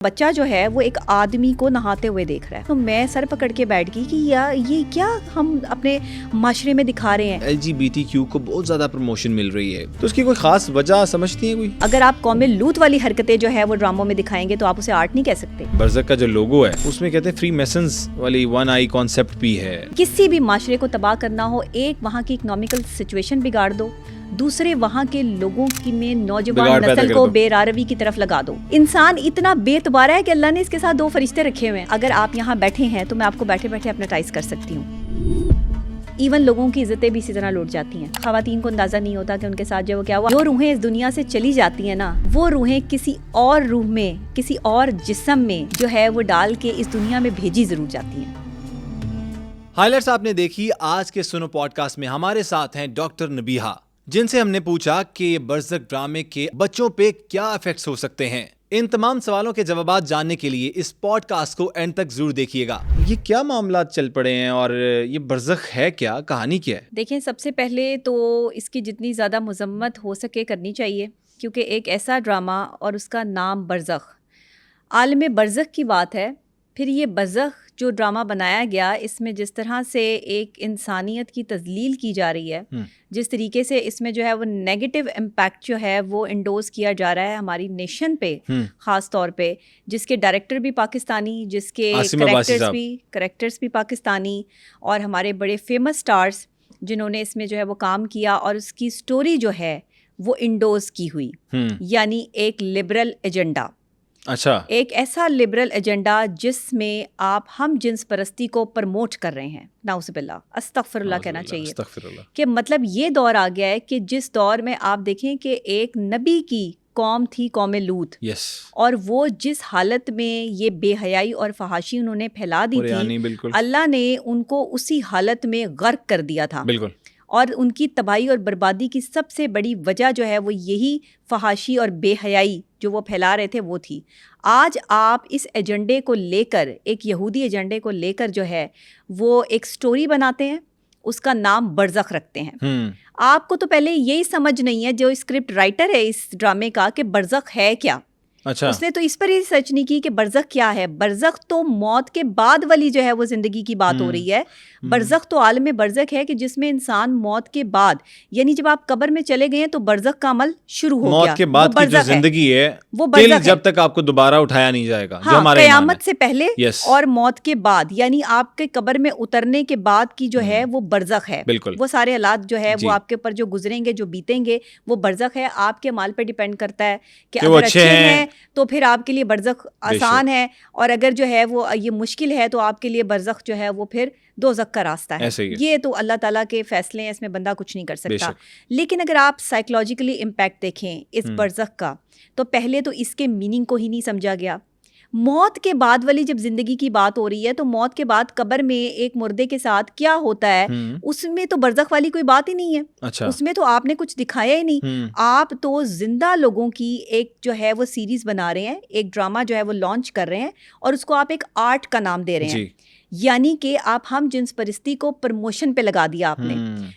بچہ جو ہے وہ ایک آدمی کو نہاتے ہوئے دیکھ رہا ہے تو میں سر پکڑ کے بیٹھ گئی کہ یار یہ کیا ہم اپنے معاشرے میں دکھا رہے ہیں. LGBTQ کو بہت زیادہ پروموشن مل رہی ہے تو اس کی کوئی خاص وجہ سمجھتی ہیں کوئی؟ اگر آپ قوم لوط والی حرکتیں جو ہے وہ ڈراموں میں دکھائیں گے تو آپ اسے آرٹ نہیں کہہ سکتے. برزخ کا جو لوگو ہے اس میں کہتے ہیں فری میسنز والی ون آئی کانسیپٹ بھی ہے. کسی بھی معاشرے کو تباہ کرنا ہو، ایک وہاں کی اکنامیکل سچویشن بگاڑ دو، دوسرے وہاں کے لوگوں کی میں نوجوان نسل کو بے راروی کی طرف لگا دو. انسان اتنا بے اعتبار ہے کہ اللہ نے اس کے ساتھ 2 فرشتے رکھے ہوئے ہیں. اگر آپ یہاں بیٹھے ہیں تو میں آپ کو بیٹھے بیٹھے اپناٹائز کر سکتی ہوں. ایون لوگوں کی عزتیں بھی اسی طرح لوٹ جاتی ہیں. خواتین کو اندازہ نہیں ہوتا کہ ان کے ساتھ جو وہ کیا ہوا. جو روحیں اس دنیا سے چلی جاتی ہیں نا، وہ روحیں کسی اور روح میں، کسی اور جسم میں جو ہے وہ ڈال کے اس دنیا میں بھیجی ضرور جاتی ہیں. ہائی لائٹس آپ نے دیکھی. آج کے سنو پوڈ کاسٹ میں ہمارے ساتھ ہیں ڈاکٹر نبیہہ، جن سے ہم نے پوچھا کہ برزخ ڈرامے کے بچوں پہ کیا ایفیکٹس ہو سکتے ہیں. ان تمام سوالوں کے جوابات جاننے کے لیے اس پوڈ کاسٹ کو اینڈ تک ضرور دیکھیے گا. یہ کیا معاملات چل پڑے ہیں اور یہ برزخ ہے کیا، کہانی کیا ہے؟ دیکھیں، سب سے پہلے تو اس کی جتنی زیادہ مذمت ہو سکے کرنی چاہیے، کیونکہ ایک ایسا ڈرامہ اور اس کا نام برزخ، عالم برزخ کی بات ہے. پھر یہ برزخ جو ڈرامہ بنایا گیا، اس میں جس طرح سے ایک انسانیت کی تذلیل کی جا رہی ہے، جس طریقے سے اس میں جو ہے وہ نیگیٹو امپیکٹ جو ہے وہ انڈوز کیا جا رہا ہے ہماری نیشن پہ، خاص طور پہ جس کے ڈائریکٹر بھی پاکستانی، جس کے کریکٹرز بھی پاکستانی، اور ہمارے بڑے فیمس سٹارز جنہوں نے اس میں جو ہے وہ کام کیا، اور اس کی سٹوری جو ہے وہ انڈوز کی ہوئی. یعنی ایک لبرل ایجنڈا. اچھا، ایک ایسا لبرل ایجنڈا جس میں آپ ہم جنس پرستی کو پرموٹ کر رہے ہیں. نعوذ باللہ، استغفر اللہ کہنا چاہیے. کہ مطلب یہ دور آ گیا ہے کہ جس دور میں آپ دیکھیں کہ ایک نبی کی قوم تھی، قوم لوط، اور وہ جس حالت میں یہ بے حیائی اور فحاشی انہوں نے پھیلا دی تھی، اللہ نے ان کو اسی حالت میں غرق کر دیا تھا. اور ان کی تباہی اور بربادی کی سب سے بڑی وجہ جو ہے وہ یہی فحاشی اور بے حیائی جو وہ پھیلا رہے تھے وہ تھی. آج آپ اس ایجنڈے کو لے کر، ایک یہودی ایجنڈے کو لے کر جو ہے وہ ایک سٹوری بناتے ہیں، اس کا نام برزخ رکھتے ہیں. آپ کو تو پہلے یہی سمجھ نہیں ہے جو اسکرپٹ رائٹر ہے اس ڈرامے کا کہ برزخ ہے کیا. اس نے تو اس پر ہی ریسرچ نہیں کی کہ برزخ کیا ہے. برزخ تو موت کے بعد والی جو ہے وہ زندگی کی بات ہو رہی ہے. برزخ تو عالم برزخ ہے کہ جس میں انسان موت کے بعد، یعنی جب آپ قبر میں چلے گئے ہیں تو برزخ کا عمل شروع ہو گیا. موت کے بعد کی جو زندگی ہے وہ برزخ، جب تک آپ کو دوبارہ اٹھایا نہیں جائے گا. قیامت سے پہلے اور موت کے بعد، یعنی آپ کے قبر میں اترنے کے بعد کی جو ہے وہ برزخ ہے. وہ سارے حالات جو ہے وہ آپ کے اوپر جو گزریں گے، جو بیتیں گے، وہ برزخ ہے. آپ کے مال پہ ڈیپینڈ کرتا ہے کہ اگر اچھے ہیں تو پھر آپ کے لیے برزخ آسان ہے، اور اگر جو ہے وہ یہ مشکل ہے تو آپ کے لیے برزخ جو ہے وہ پھر دوزخ کا راستہ ہے. یہ تو اللہ تعالیٰ کے فیصلے ہیں، اس میں بندہ کچھ نہیں کر سکتا. لیکن اگر آپ سائیکولوجیکلی امپیکٹ دیکھیں اس برزخ کا، تو پہلے تو اس کے میننگ کو ہی نہیں سمجھا گیا. موت کے بعد والی جب زندگی کی بات ہو رہی ہے تو موت کے بعد قبر میں ایک مردے کے ساتھ کیا ہوتا ہے، اس میں تو برزخ والی کوئی بات ہی نہیں ہے. اس میں تو آپ نے کچھ دکھایا ہی نہیں. آپ تو زندہ لوگوں کی ایک جو ہے وہ سیریز بنا رہے ہیں، ایک ڈرامہ جو ہے وہ لانچ کر رہے ہیں، اور اس کو آپ ایک آرٹ کا نام دے رہے ہیں. یعنی کہ آپ ہم جنس پرستی کو پرموشن پہ لگا دیا آپ نے.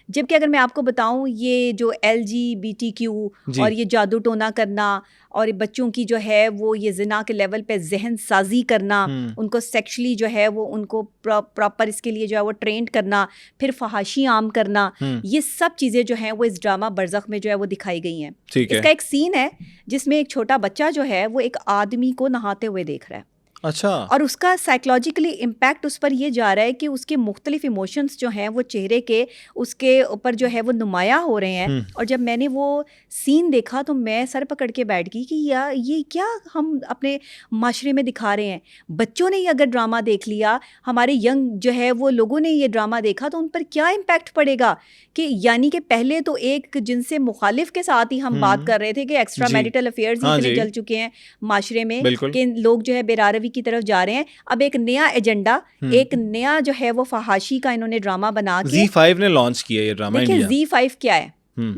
جبکہ اگر میں آپ کو بتاؤں، یہ جو LGBTQ اور یہ جادو ٹونا کرنا، اور بچوں کی جو ہے وہ یہ زنا کے لیول پہ ذہن سازی کرنا، ان کو سیکشلی جو ہے وہ ان کو پراپر اس کے لیے جو ہے وہ ٹرینڈ کرنا، پھر فحاشی عام کرنا، یہ سب چیزیں جو ہیں وہ اس ڈرامہ برزخ میں جو ہے وہ دکھائی گئی ہیں. اس کا ایک سین ہے جس میں ایک چھوٹا بچہ جو ہے وہ ایک آدمی کو نہاتے ہوئے دیکھ رہا ہے. اور اس کا سائیکولوجیکلی امپیکٹ اس پر یہ جا رہا ہے کہ اس کے مختلف ایموشنز جو ہیں وہ چہرے کے اس کے اوپر جو ہے وہ نمایاں ہو رہے ہیں. اور جب میں نے وہ سین دیکھا تو میں سر پکڑ کے بیٹھ گئی کہ یہ کیا ہم اپنے معاشرے میں دکھا رہے ہیں. بچوں نے اگر ڈرامہ دیکھ لیا، ہمارے ینگ جو ہے وہ لوگوں نے یہ ڈرامہ دیکھا، تو ان پر کیا امپیکٹ پڑے گا. کہ یعنی کہ پہلے تو ایک جن سے مخالف کے ساتھ ہی ہم بات کر رہے تھے کہ ایکسٹرا میریٹل افیئرز اتنے چل چکے ہیں معاشرے میں کہ لوگ جو ہے بے راروی کی طرف جا رہے ہیں. اب ایک نیا ایجنڈا، ایک نیا جو ہے وہ فحاشی کا انہوں نے ڈرامہ بنا کے Z5 نے لانچ کیا یہ ڈرامہ. دیکھیں Z5 کیا ہے،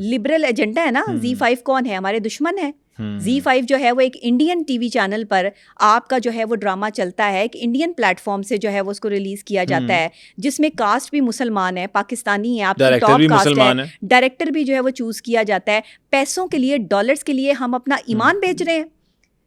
لبرل ایجنڈا ہے نا. Z5 کون ہے؟ ہمارے دشمن ہے. Z5 جو ہے وہ ایک انڈین ٹی وی چینل پر آپ کا جو ہے وہ ڈرامہ چلتا ہے، ایک انڈین پلیٹ فارم سے جو ہے وہ اس کو ریلیز کیا جاتا ہے، جس میں کاسٹ بھی مسلمان ہے، پاکستانی ہے، آپ کی ٹاپ کاسٹ ہے، ڈائریکٹر بھی جو ہے وہ چوز کیا جاتا ہے. پیسوں کے لیے، ڈالرز کے لیے ہم اپنا ایمان بیچ رہے ہیں.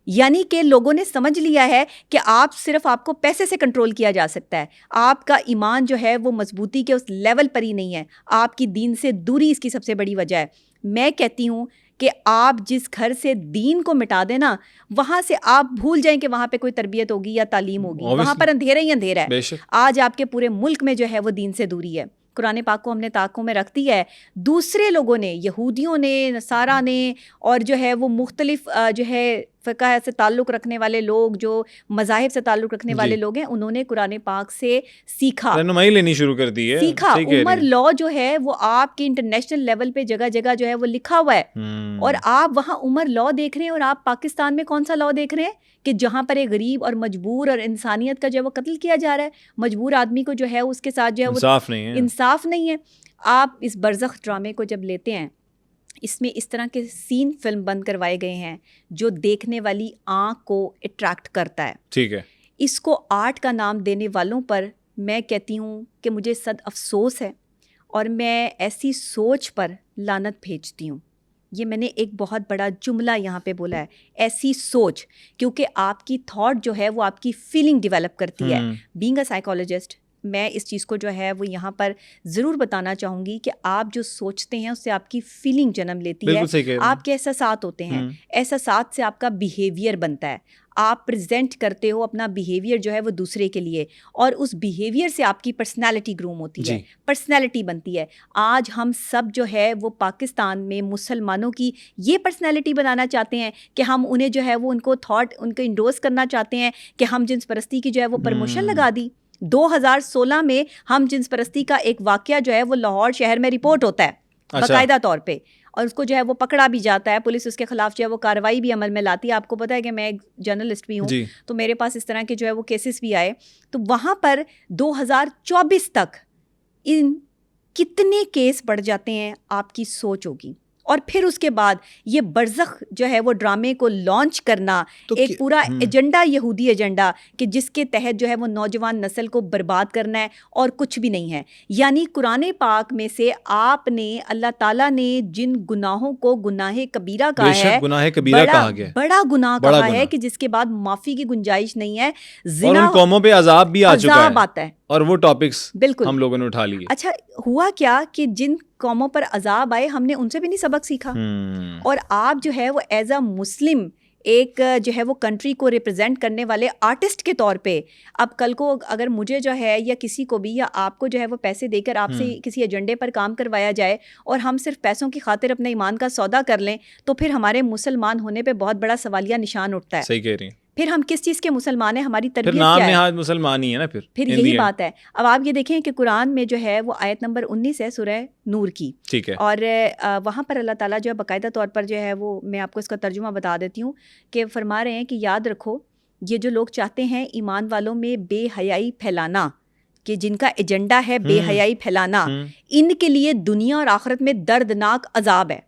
یعنی کہ لوگوں نے سمجھ لیا ہے کہ آپ کو پیسے سے کنٹرول کیا جا سکتا ہے. آپ کا ایمان جو ہے وہ مضبوطی کے اس لیول پر ہی نہیں ہے. آپ کی دین سے دوری اس کی سب سے بڑی وجہ ہے. میں کہتی ہوں کہ آپ جس گھر سے دین کو مٹا دیں نا, وہاں سے آپ بھول جائیں کہ وہاں پہ کوئی تربیت ہوگی یا تعلیم ہوگی. وہاں پر اندھیرا ہی اندھیرا ہے. آج آپ کے پورے ملک میں جو ہے وہ دین سے دوری ہے. قرآن پاک کو ہم نے طاقوں میں رکھ دیا ہے. دوسرے لوگوں نے, یہودیوں نے, نصارہ نے, اور جو ہے وہ مختلف جو ہے فقہ سے تعلق رکھنے والے لوگ, جو مذاہب سے تعلق رکھنے والے لوگ ہیں, انہوں نے قرآن پاک سے سیکھا, رہنمائی لینی شروع کر دی ہے. سیکھا. عمر لا جو ہے وہ آپ کے انٹرنیشنل لیول پہ جگہ جگہ جو ہے وہ لکھا ہوا ہے, اور آپ وہاں عمر لا دیکھ رہے ہیں. اور آپ پاکستان میں کون سا لا دیکھ رہے ہیں کہ جہاں پر ایک غریب اور مجبور اور انسانیت کا جو ہے وہ قتل کیا جا رہا ہے. مجبور آدمی کو جو ہے اس کے ساتھ جو ہے وہ انصاف نہیں ہے. آپ اس برزخ ڈرامے کو جب لیتے ہیں, اس میں اس طرح کے سین فلم بند کروائے گئے ہیں جو دیکھنے والی آنکھ کو اٹریکٹ کرتا ہے. ٹھیک ہے. اس کو آرٹ کا نام دینے والوں پر میں کہتی ہوں کہ مجھے صد افسوس ہے, اور میں ایسی سوچ پر لعنت بھیجتی ہوں. یہ میں نے ایک بہت بڑا جملہ یہاں پہ بولا ہے, ایسی سوچ, کیونکہ آپ کی تھاٹ جو ہے وہ آپ کی فیلنگ ڈیولپ کرتی ہے. بینگ اے سائیکالوجسٹ, میں اس چیز کو جو ہے وہ یہاں پر ضرور بتانا چاہوں گی کہ آپ جو سوچتے ہیں اس سے آپ کی فیلنگ جنم لیتی ہے. آپ کے احساسات ہوتے ہیں, احساسات سے آپ کا بیہیویئر بنتا ہے. آپ پریزنٹ کرتے ہو اپنا بیہیویئر جو ہے وہ دوسرے کے لیے, اور اس بیہیویئر سے آپ کی پرسنالٹی گروم ہوتی ہے, پرسنالٹی بنتی ہے. آج ہم سب جو ہے وہ پاکستان میں مسلمانوں کی یہ پرسنالٹی بنانا چاہتے ہیں کہ ہم انہیں جو ہے وہ ان کو انڈورس کرنا چاہتے ہیں کہ ہم جنس پرستی کی جو ہے وہ پرموشن لگا دی. 2016 میں ہم جنس پرستی کا ایک واقعہ جو ہے وہ لاہور شہر میں رپورٹ ہوتا ہے باقاعدہ طور پہ, اور اس کو جو ہے وہ پکڑا بھی جاتا ہے. پولیس اس کے خلاف جو ہے وہ کارروائی بھی عمل میں لاتی ہے. آپ کو پتہ ہے کہ میں ایک جرنلسٹ بھی ہوں, تو میرے پاس اس طرح کے جو ہے وہ کیسز بھی آئے. تو وہاں پر 2024 تک ان کتنے کیس بڑھ جاتے ہیں آپ کی سوچ ہوگی. اور پھر اس کے بعد یہ برزخ جو ہے وہ ڈرامے کو لانچ کرنا, ایک پورا ایجنڈا, یہودی ایجنڈا, کہ جس کے تحت جو ہے وہ نوجوان نسل کو برباد کرنا ہے اور کچھ بھی نہیں ہے. یعنی قرآن پاک میں سے آپ نے, اللہ تعالیٰ نے جن گناہوں کو گناہ کبیرہ کہا ہے, بڑا گناہ کہا ہے کہ جس کے بعد معافی کی گنجائش نہیں ہے. اور ان قوموں پہ عذاب بھی عذاب آتا ہے, اور وہ ٹاپکس بالکل ہم لوگوں نے اٹھا لیے. اچھا ہوا کیا کہ جن قوموں پر عذاب آئے ہم نے ان سے بھی نہیں سبق سیکھا. اور آپ جو ہے وہ ایز اے مسلم ایک جو ہے وہ کنٹری کو ریپرزینٹ کرنے والے آرٹسٹ کے طور پہ, اب کل کو اگر مجھے جو ہے یا کسی کو بھی یا آپ کو جو ہے وہ پیسے دے کر آپ سے کسی ایجنڈے پر کام کروایا جائے اور ہم صرف پیسوں کی خاطر اپنے ایمان کا سودا کر لیں, تو پھر ہمارے مسلمان ہونے پہ بہت بڑا سوالیہ نشان اٹھتا ہے. صحیح کہہ رہی ہیں. پھر ہم کس چیز کے مسلمان ہیں, ہماری تربیت کیا ہے, نام مسلمان ہی ہے نا. پھر یہی بات ہے. اب آپ یہ دیکھیں کہ قرآن میں جو ہے وہ آیت نمبر 19 ہے سورہ نور کی, ٹھیک ہے, اور وہاں پر اللہ تعالیٰ جو ہے باقاعدہ طور پر جو ہے وہ, میں آپ کو اس کا ترجمہ بتا دیتی ہوں, کہ فرما رہے ہیں کہ یاد رکھو یہ جو لوگ چاہتے ہیں ایمان والوں میں بے حیائی پھیلانا, کہ جن کا ایجنڈا ہے بے حیائی پھیلانا, ان کے لیے دنیا اور آخرت میں دردناک عذاب ہے.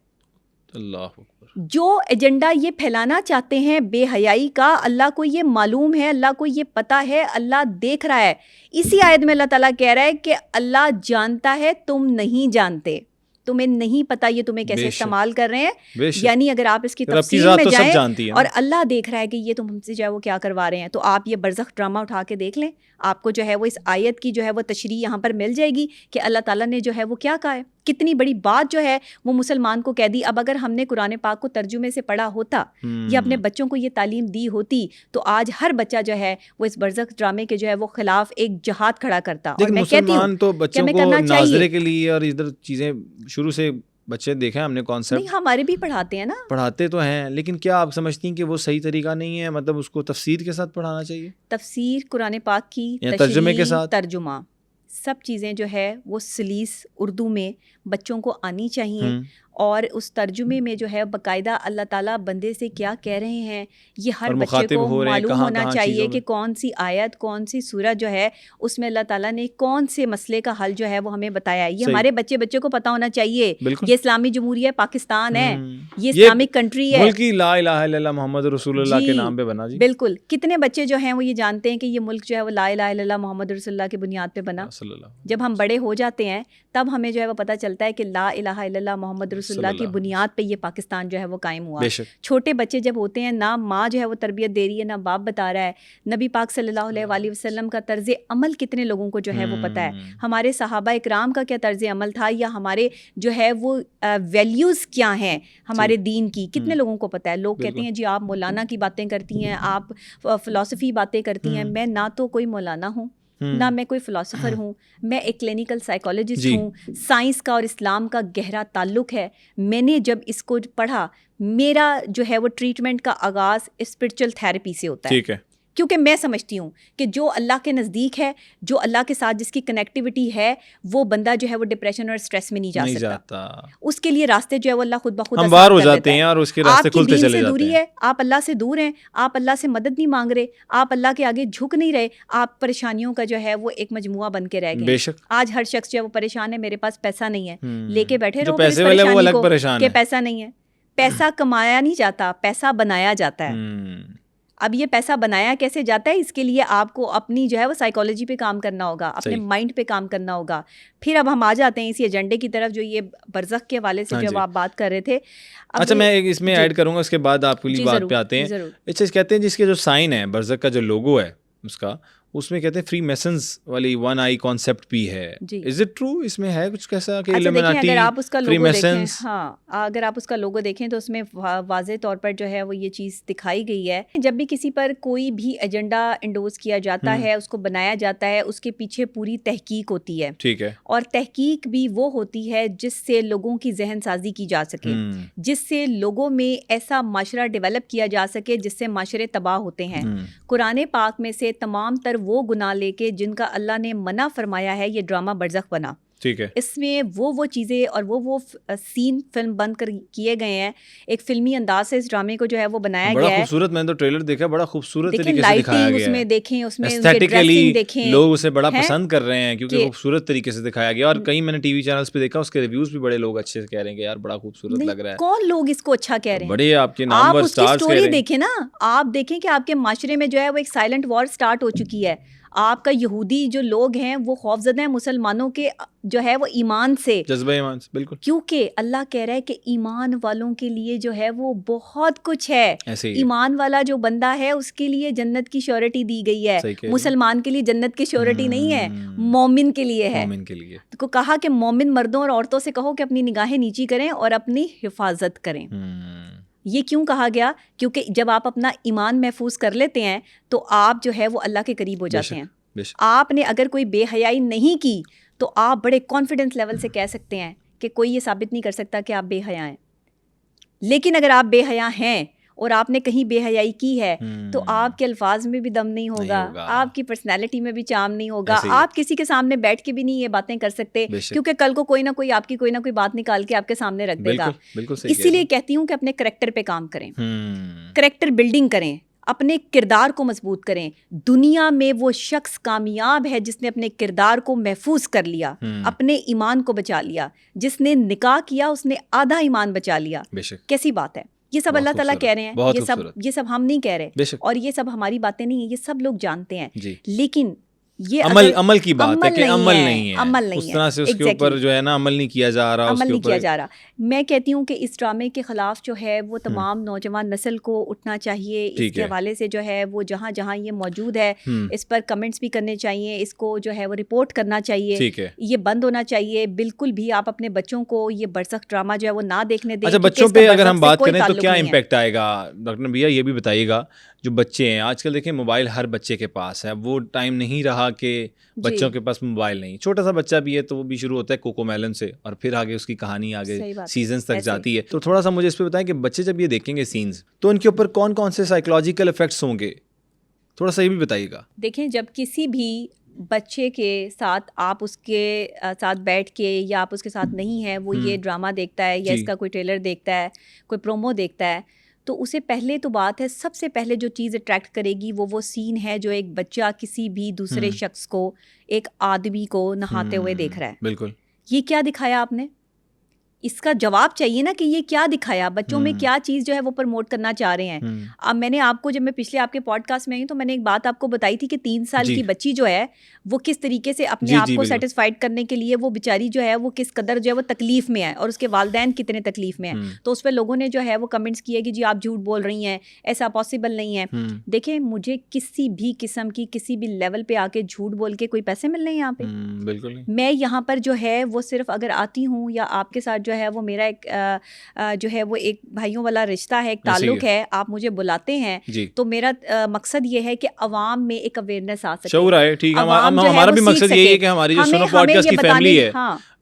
اللہ جو ایجنڈا یہ پھیلانا چاہتے ہیں بے حیائی کا, اللہ کو یہ معلوم ہے, اللہ کو یہ پتہ ہے, اللہ دیکھ رہا ہے. اسی آیت میں اللہ تعالیٰ کہہ رہا ہے کہ اللہ جانتا ہے تم نہیں جانتے, تمہیں نہیں پتا یہ تمہیں کیسے استعمال کر رہے ہیں. یعنی اگر آپ اس کی تفصیل میں جائیں, اور اللہ دیکھ رہا ہے کہ یہ تم ہم سے جو ہے وہ کیا کروا رہے ہیں, تو آپ یہ برزخ ڈرامہ اٹھا کے دیکھ لیں, آپ کو جو ہے وہ اس آیت کی جو ہے وہ تشریح یہاں پر مل جائے گی کہ اللہ تعالیٰ نے جو ہے وہ کیا کہا ہے. کتنی بڑی بات جو ہے وہ مسلمان کو کہہ دی. اب اگر ہم نے قرآن پاک کو ترجمے سے پڑھا ہوتا یا اپنے بچوں کو یہ تعلیم دی ہوتی, تو آج ہر بچہ جو ہے وہ اس برزخ ڈرامے کے جو ہے وہ خلاف ایک جہاد کھڑا کرتا. اور میں کہتی ہوں تو بچوں کو ناظرے کے لیے اور ادھر چیزیں شروع سے بچے دیکھیں ہم نے کانسیپٹ, نہیں ہمارے بھی پڑھاتے ہیں نا, پڑھاتے تو ہیں, لیکن کیا آپ سمجھتی ہیں کہ وہ صحیح طریقہ نہیں ہے, مطلب اس کو تفسیر کے ساتھ پڑھانا چاہیے, تفسیر قرآن پاک کی ترجمے کے ساتھ, ترجمہ سب چیزیں جو ہے وہ سلیس اردو میں بچوں کو آنی چاہیے. اور اس ترجمے میں جو ہے باقاعدہ اللہ تعالیٰ بندے سے کیا کہہ رہے ہیں یہ ہر بچے کو معلوم ہونا چاہیے کہ کون سی آیت کون سی سورہ جو ہے اس میں اللہ تعالیٰ نے کون سے مسئلے کا حل جو ہے وہ ہمیں بتایا ہے. یہ ہمارے بچے کو پتہ ہونا چاہیے. یہ اسلامی جمہوریہ پاکستان ہے, یہ اسلامک کنٹری ہے, ملک لا الہ الا اللہ محمد رسول اللہ کے نام پہ بنا. بالکل. کتنے بچے جو ہیں وہ یہ جانتے ہیں کہ یہ ملک جو ہے وہ لا الہ الا اللہ محمد رسول اللہ کی بنیاد پہ بنا. جب ہم بڑے ہو جاتے ہیں تب ہمیں جو ہے وہ پتہ چلتا ہے کہ لا الہ الا اللہ محمد رسول رسول اللہ کی بنیاد پہ یہ پاکستان جو ہے وہ قائم ہوا. چھوٹے بچے جب ہوتے ہیں نہ ماں جو ہے وہ تربیت دے رہی ہے نہ باپ بتا رہا ہے. نبی پاک صلی اللہ علیہ وآلہ وسلم کا طرز عمل کتنے لوگوں کو جو ہے وہ پتہ ہے, ہمارے صحابہ اکرام کا کیا طرز عمل تھا, یا ہمارے جو ہے وہ ویلیوز کیا ہیں ہمارے دین کی, کتنے لوگوں کو پتہ ہے. لوگ کہتے ہیں جی آپ مولانا کی باتیں کرتی ہیں, آپ فلسفی باتیں کرتی ہیں. میں نہ تو کوئی مولانا ہوں نہ میں کوئی فلاسفر ہوں, میں ایک کلینیکل سائیکالوجسٹ ہوں. سائنس کا اور اسلام کا گہرا تعلق ہے. میں نے جب اس کو پڑھا, میرا جو ہے وہ ٹریٹمنٹ کا آغاز اسپرچل تھیراپی سے ہوتا ہے, کیونکہ میں سمجھتی ہوں کہ جو اللہ کے نزدیک ہے, جو اللہ کے ساتھ جس کی کنیکٹیوٹی ہے, وہ بندہ جو ہے وہ ڈپریشن اور اسٹریس میں نہیں جا سکتا. اس کے لیے راستے جو ہے وہ اللہ خود بخود باہر ہو جاتے ہیں اور اس کے راستے کھلتے چلے جاتے ہیں. دوری ہے, آپ اللہ سے دور ہیں, آپ اللہ سے مدد نہیں مانگ رہے, آپ اللہ کے آگے جھک نہیں رہے, آپ پریشانیوں کا جو ہے وہ ایک مجموعہ بن کے رہ گئے. آج ہر شخص جو ہے وہ پریشان ہے, میرے پاس پیسہ نہیں ہے, لے کے بیٹھے رہو پریشانی کو کہ پیسہ نہیں ہے. پیسہ کمایا نہیں جاتا, پیسہ بنایا جاتا ہے. اب یہ پیسہ بنایا کیسے جاتا ہے, اس کے لیے آپ کو اپنی جو ہے وہ سائیکالوجی پہ کام کرنا ہوگا, اپنے مائنڈ پہ کام کرنا ہوگا. پھر اب ہم آ جاتے ہیں اسی ایجنڈے کی طرف جو یہ برزخ کے حوالے سے جو آپ بات کر رہے تھے. اچھا میں اس میں ایڈ کروں گا, اس کے بعد آپ کی بات پہ آتے ہیں. اچھا کہتے ہیں جس کے جو سائن ہے برزخ کا جو لوگو ہے اس کا, اس میں کہتے ہیں فری میسنز والی ون آئی کانسیپٹ بھی ہے. از اٹ ٹرو, اس میں ہے کچھ کیسا کہ اگر آپ اس کا لوگو دیکھیں, ہاں اگر آپ اس کا لوگو دیکھیں تو اس میں واضح طور پر جو ہے وہ یہ چیز دکھائی گئی ہے. جب بھی کسی پر کوئی بھی ایجنڈا انڈورس کیا جاتا ہے, اس کو بنایا جاتا ہے, اس کے پیچھے پوری تحقیق ہوتی ہے. ٹھیک ہے. اور تحقیق بھی وہ ہوتی ہے جس سے لوگوں کی ذہن سازی کی جا سکے, جس سے لوگوں میں ایسا معاشرہ ڈیولپ کیا جا سکے جس سے معاشرے تباہ ہوتے ہیں. قرآن پاک میں سے تمام تر وہ گناہ لے کے جن کا اللہ نے منع فرمایا ہے, یہ ڈرامہ برزخ بنا. ٹھیک ہے. اس میں وہ چیزیں اور وہ سین فلم بند کر کیے گئے ہیں. ایک فلمی انداز سے اس ڈرامے کو جو ہے وہ بنایا گیا ہے. بڑا خوبصورت, میں نے تو ٹریلر دیکھا, بڑا خوبصورت طریقے سے دکھایا گیا ہے. اس میں دیکھیں, اس میں ڈریسنگ دیکھیں, لوگ اسے بڑا پسند کر رہے ہیں کیونکہ خوبصورت طریقے سے دکھایا گیا. اور کئی میں نے ٹی وی چینلز پہ دیکھا, اس کے ریویوز بھی بڑے لوگ اچھے سے کہہ رہے ہیں کہ یار بڑا خوبصورت لگ رہا ہے. کون لوگ اس کو اچھا کہہ رہے ہیں؟ بڑے آپ کے نامور سٹارز کہہ رہے ہیں. آپ اس کی سٹوری دیکھیں نا, آپ دیکھیں کہ آپ کے معاشرے میں جو ہے وہ ایک سائلنٹ وار سٹارٹ ہو چکی ہے. آپ کا یہودی جو لوگ ہیں وہ خوفزدہ ہیں مسلمانوں کے جو ہے وہ ایمان سے, جذبہ ایمان سے, بالکل. کیونکہ اللہ کہہ رہا ہے کہ ایمان والوں کے لیے جو ہے وہ بہت کچھ ہے. ایمان والا جو بندہ ہے اس کے لیے جنت کی شیورٹی دی گئی ہے. مسلمان کے لیے جنت کی شیورٹی نہیں ہے, مومن کے لیے ہے. کو کہا کہ مومن مردوں اور عورتوں سے کہو کہ اپنی نگاہیں نیچی کریں اور اپنی حفاظت کریں. یہ کیوں کہا گیا؟ کیونکہ جب آپ اپنا ایمان محفوظ کر لیتے ہیں تو آپ جو ہے وہ اللہ کے قریب ہو جاتے ہیں. آپ نے اگر کوئی بے حیائی نہیں کی تو آپ بڑے کانفیڈنس لیول سے کہہ سکتے ہیں کہ کوئی یہ ثابت نہیں کر سکتا کہ آپ بے حیا ہیں. لیکن اگر آپ بے حیا ہیں اور آپ نے کہیں بے حیائی کی ہے تو آپ کے الفاظ میں بھی دم نہیں ہوگا, آپ کی پرسنالٹی میں بھی چارم نہیں ہوگا, آپ کسی کے سامنے بیٹھ کے بھی نہیں یہ باتیں کر سکتے کیونکہ کل کو کوئی نہ کوئی آپ کی کوئی نہ کوئی بات نکال کے آپ کے سامنے رکھ دے گا. اسی لیے کہتی ہوں کہ اپنے کریکٹر پہ کام کریں, کریکٹر بلڈنگ کریں, اپنے کردار کو مضبوط کریں. دنیا میں وہ شخص کامیاب ہے جس نے اپنے کردار کو محفوظ کر لیا, اپنے ایمان کو بچا لیا. جس نے نکاح کیا اس نے آدھا ایمان بچا لیا. کیسی بات ہے؟ یہ سب اللہ تعالیٰ کہہ رہے ہیں, یہ سب ہم نہیں کہہ رہے, اور یہ سب ہماری باتیں نہیں ہیں, یہ سب لوگ جانتے ہیں. لیکن یہ عمل کی بات ہے کہ عمل نہیں ہے, اس طرح سے اس کے اوپر جو ہے نا عمل نہیں کیا جا رہا, عمل نہیں کیا جا رہا. میں کہتی ہوں کہ اس ڈرامے کے خلاف جو ہے وہ تمام نوجوان نسل کو اٹھنا چاہیے. اس کے حوالے سے جو ہے وہ جہاں جہاں یہ موجود ہے اس پر کمنٹس بھی کرنے چاہیے, اس کو جو ہے وہ رپورٹ کرنا چاہیے, یہ بند ہونا چاہیے. بالکل بھی آپ اپنے بچوں کو یہ برزخ ڈرامہ جو ہے وہ نہ دیکھنے دیں. اچھا بچوں پہ اگر ہم بات کریں تو کیا امپیکٹ آئے گا ڈاکٹر نبیہ, یہ بھی بتائیے گا. جو بچے ہیں آج کل دیکھیں موبائل ہر بچے کے پاس ہے, وہ ٹائم نہیں رہا کہ بچوں کے پاس موبائل نہیں. چھوٹا سا بچہ بھی ہے تو وہ بھی شروع ہوتا ہے کوکو میلن سے اور پھر آگے اس کی کہانی آگے سیزنز تک جاتی ہے. تو تھوڑا سا مجھے اس پہ بتائیں کہ بچے جب یہ دیکھیں گے سینز تو ان کے اوپر کون کون سے سائیکولوجیکل افیکٹس ہوں گے, تھوڑا سا یہ بھی بتائیے گا. دیکھیں جب کسی بھی بچے کے ساتھ آپ اس کے ساتھ بیٹھ کے یا آپ اس کے ساتھ نہیں ہیں, وہ یہ ڈرامہ دیکھتا ہے یا اس کا کوئی ٹریلر دیکھتا ہے, کوئی پرومو دیکھتا ہے, تو اسے پہلے تو بات ہے سب سے پہلے جو چیز اٹریکٹ کرے گی وہ سین ہے جو ایک بچہ کسی بھی دوسرے شخص کو, ایک آدمی کو نہاتے ہوئے دیکھ رہا ہے. بالکل. یہ کیا دکھایا آپ نے؟ اس کا جواب چاہیے نا کہ یہ کیا دکھایا, بچوں میں کیا چیز جو ہے وہ پروموٹ کرنا چاہ رہے ہیں. اب میں نے آپ کو, جب میں پچھلے آپ کے پوڈ کاسٹ میں آئی تو میں نے ایک بات آپ کو بتائی تھی کہ 3 سال کی بچی جو ہے وہ کس طریقے سے اپنے آپ کو سیٹسفائڈ کرنے کے لیے وہ بیچاری جو ہے وہ کس قدر جو ہے وہ تکلیف میں ہے, اور اس کے والدین کتنے تکلیف میں ہیں. تو اس پہ لوگوں نے جو ہے وہ کمنٹس کیے کہ جی آپ جھوٹ بول رہی ہیں, ایسا پاسبل نہیں ہے. دیکھیں مجھے کسی بھی قسم کی کسی بھی لیول پہ آ کے جھوٹ بول کے کوئی پیسے ملنے ہیں یہاں پہ. بالکل. میں یہاں پر جو ہے وہ صرف اگر آتی ہوں یا آپ کے ساتھ جو ہے وہ میرا ایک جو ہے وہ ایک بھائیوں والا رشتہ ہے, ایک تعلق ہے, آپ مجھے بلاتے ہیں تو میرا مقصد یہ ہے کہ عوام میں ایک اویئرنیس آ سکے, شعور آئے. ٹھیک ہے, ہمارا بھی مقصد یہی ہے کہ ہماری جو سنو پوڈ کاسٹ کی فیملی ہے,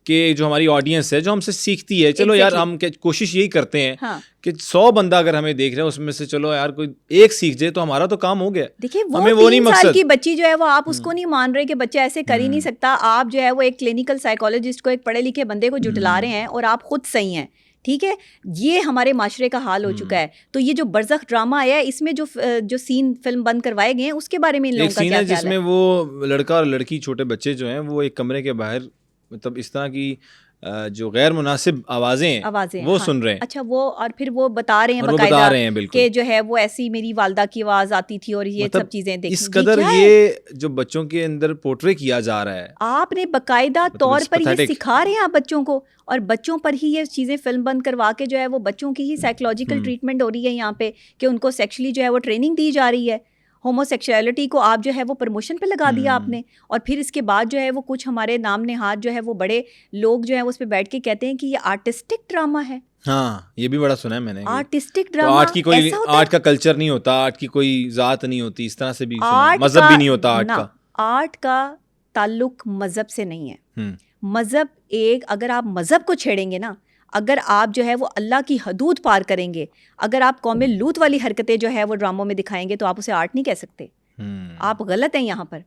کہ جو ہماری آڈینس ہے جو ہم سے سیکھتی ہے, چلو یار ہم کوشش یہی کرتے ہیں کہ 100 بندہ اگر ہمیں دیکھ رہے ہیں اس میں سے چلو یار کوئی ایک سیکھ جائے تو ہمارا تو کام ہو گیا. دیکھیں وہ 3 سال کی بچی جو ہے وہ آپ اس کو نہیں مان رہے کہ بچہ ایسے کر ہی نہیں سکتا. آپ جو ہے وہ ایک کلینکل سائیکالوجسٹ کو, ایک پڑھے لکھے بندے کو جھٹلا رہے ہیں اور آپ خود صحیح ہیں. ٹھیک ہے, یہ ہمارے معاشرے کا حال ہو چکا ہے. تو یہ جو برزخ ڈرامہ آیا ہے اس میں جو سین فلم بند کروائے گئے ہیں اس کے بارے میں ان لوگوں کا کیا خیال ہے؟ جس میں وہ لڑکا اور لڑکی چھوٹے بچے جو ہیں وہ ایک کمرے کے باہر مطلب اس طرح کی جو غیر مناسب آوازیں ہیں وہ سن رہے ہیں. اچھا, وہ اور پھر وہ بتا رہے ہیں باقاعدہ کہ جو ہے وہ ایسی میری والدہ کی آواز آتی تھی اور یہ سب چیزیں دیکھیں. اس قدر یہ جو بچوں کے اندر پورٹرے کیا جا رہا ہے, آپ نے باقاعدہ طور پر یہ سکھا رہے ہیں آپ بچوں کو, اور بچوں پر ہی یہ چیزیں فلم بند کروا کے جو ہے وہ بچوں کی ہی سائیکولوجیکل ٹریٹمنٹ ہو رئی ہے یہاں پہ, کہ ان کو سیکشلی جو ہے وہ ٹریننگ دی جا رہی ہے. ہومو سیکشولیٹی کو آپ جو ہے وہ پروموشن پہ لگا دیا آپ نے, اور پھر اس کے بعد جو ہے وہ کچھ ہمارے نام نہاد جو ہے وہ بڑے لوگ جو ہیں اس پہ بیٹھ کے کہتے ہیں کہ یہ آرٹسٹک ڈرامہ ہے. ہاں, یہ بھی بڑا سنا ہے میں نے. آرٹسٹک ڈرامہ, آرٹ کی کوئی, آرٹ کا کلچر نہیں ہوتا, آرٹ کی کوئی ذات نہیں ہوتی, اس طرح سے بھی مذہب بھی نہیں ہوتا آرٹ کا. آرٹ کا تعلق مذہب سے نہیں ہے. مذہب ایک, اگر آپ مذہب کو چھیڑیں گے نا, اگر آپ جو ہے وہ اللہ کی حدود پار کریں گے, اگر آپ قوم لوط والی حرکتیں جو ہے وہ ڈراموں میں دکھائیں گے تو آپ اسے آرٹ نہیں کہہ سکتے. آپ غلط ہیں یہاں پر.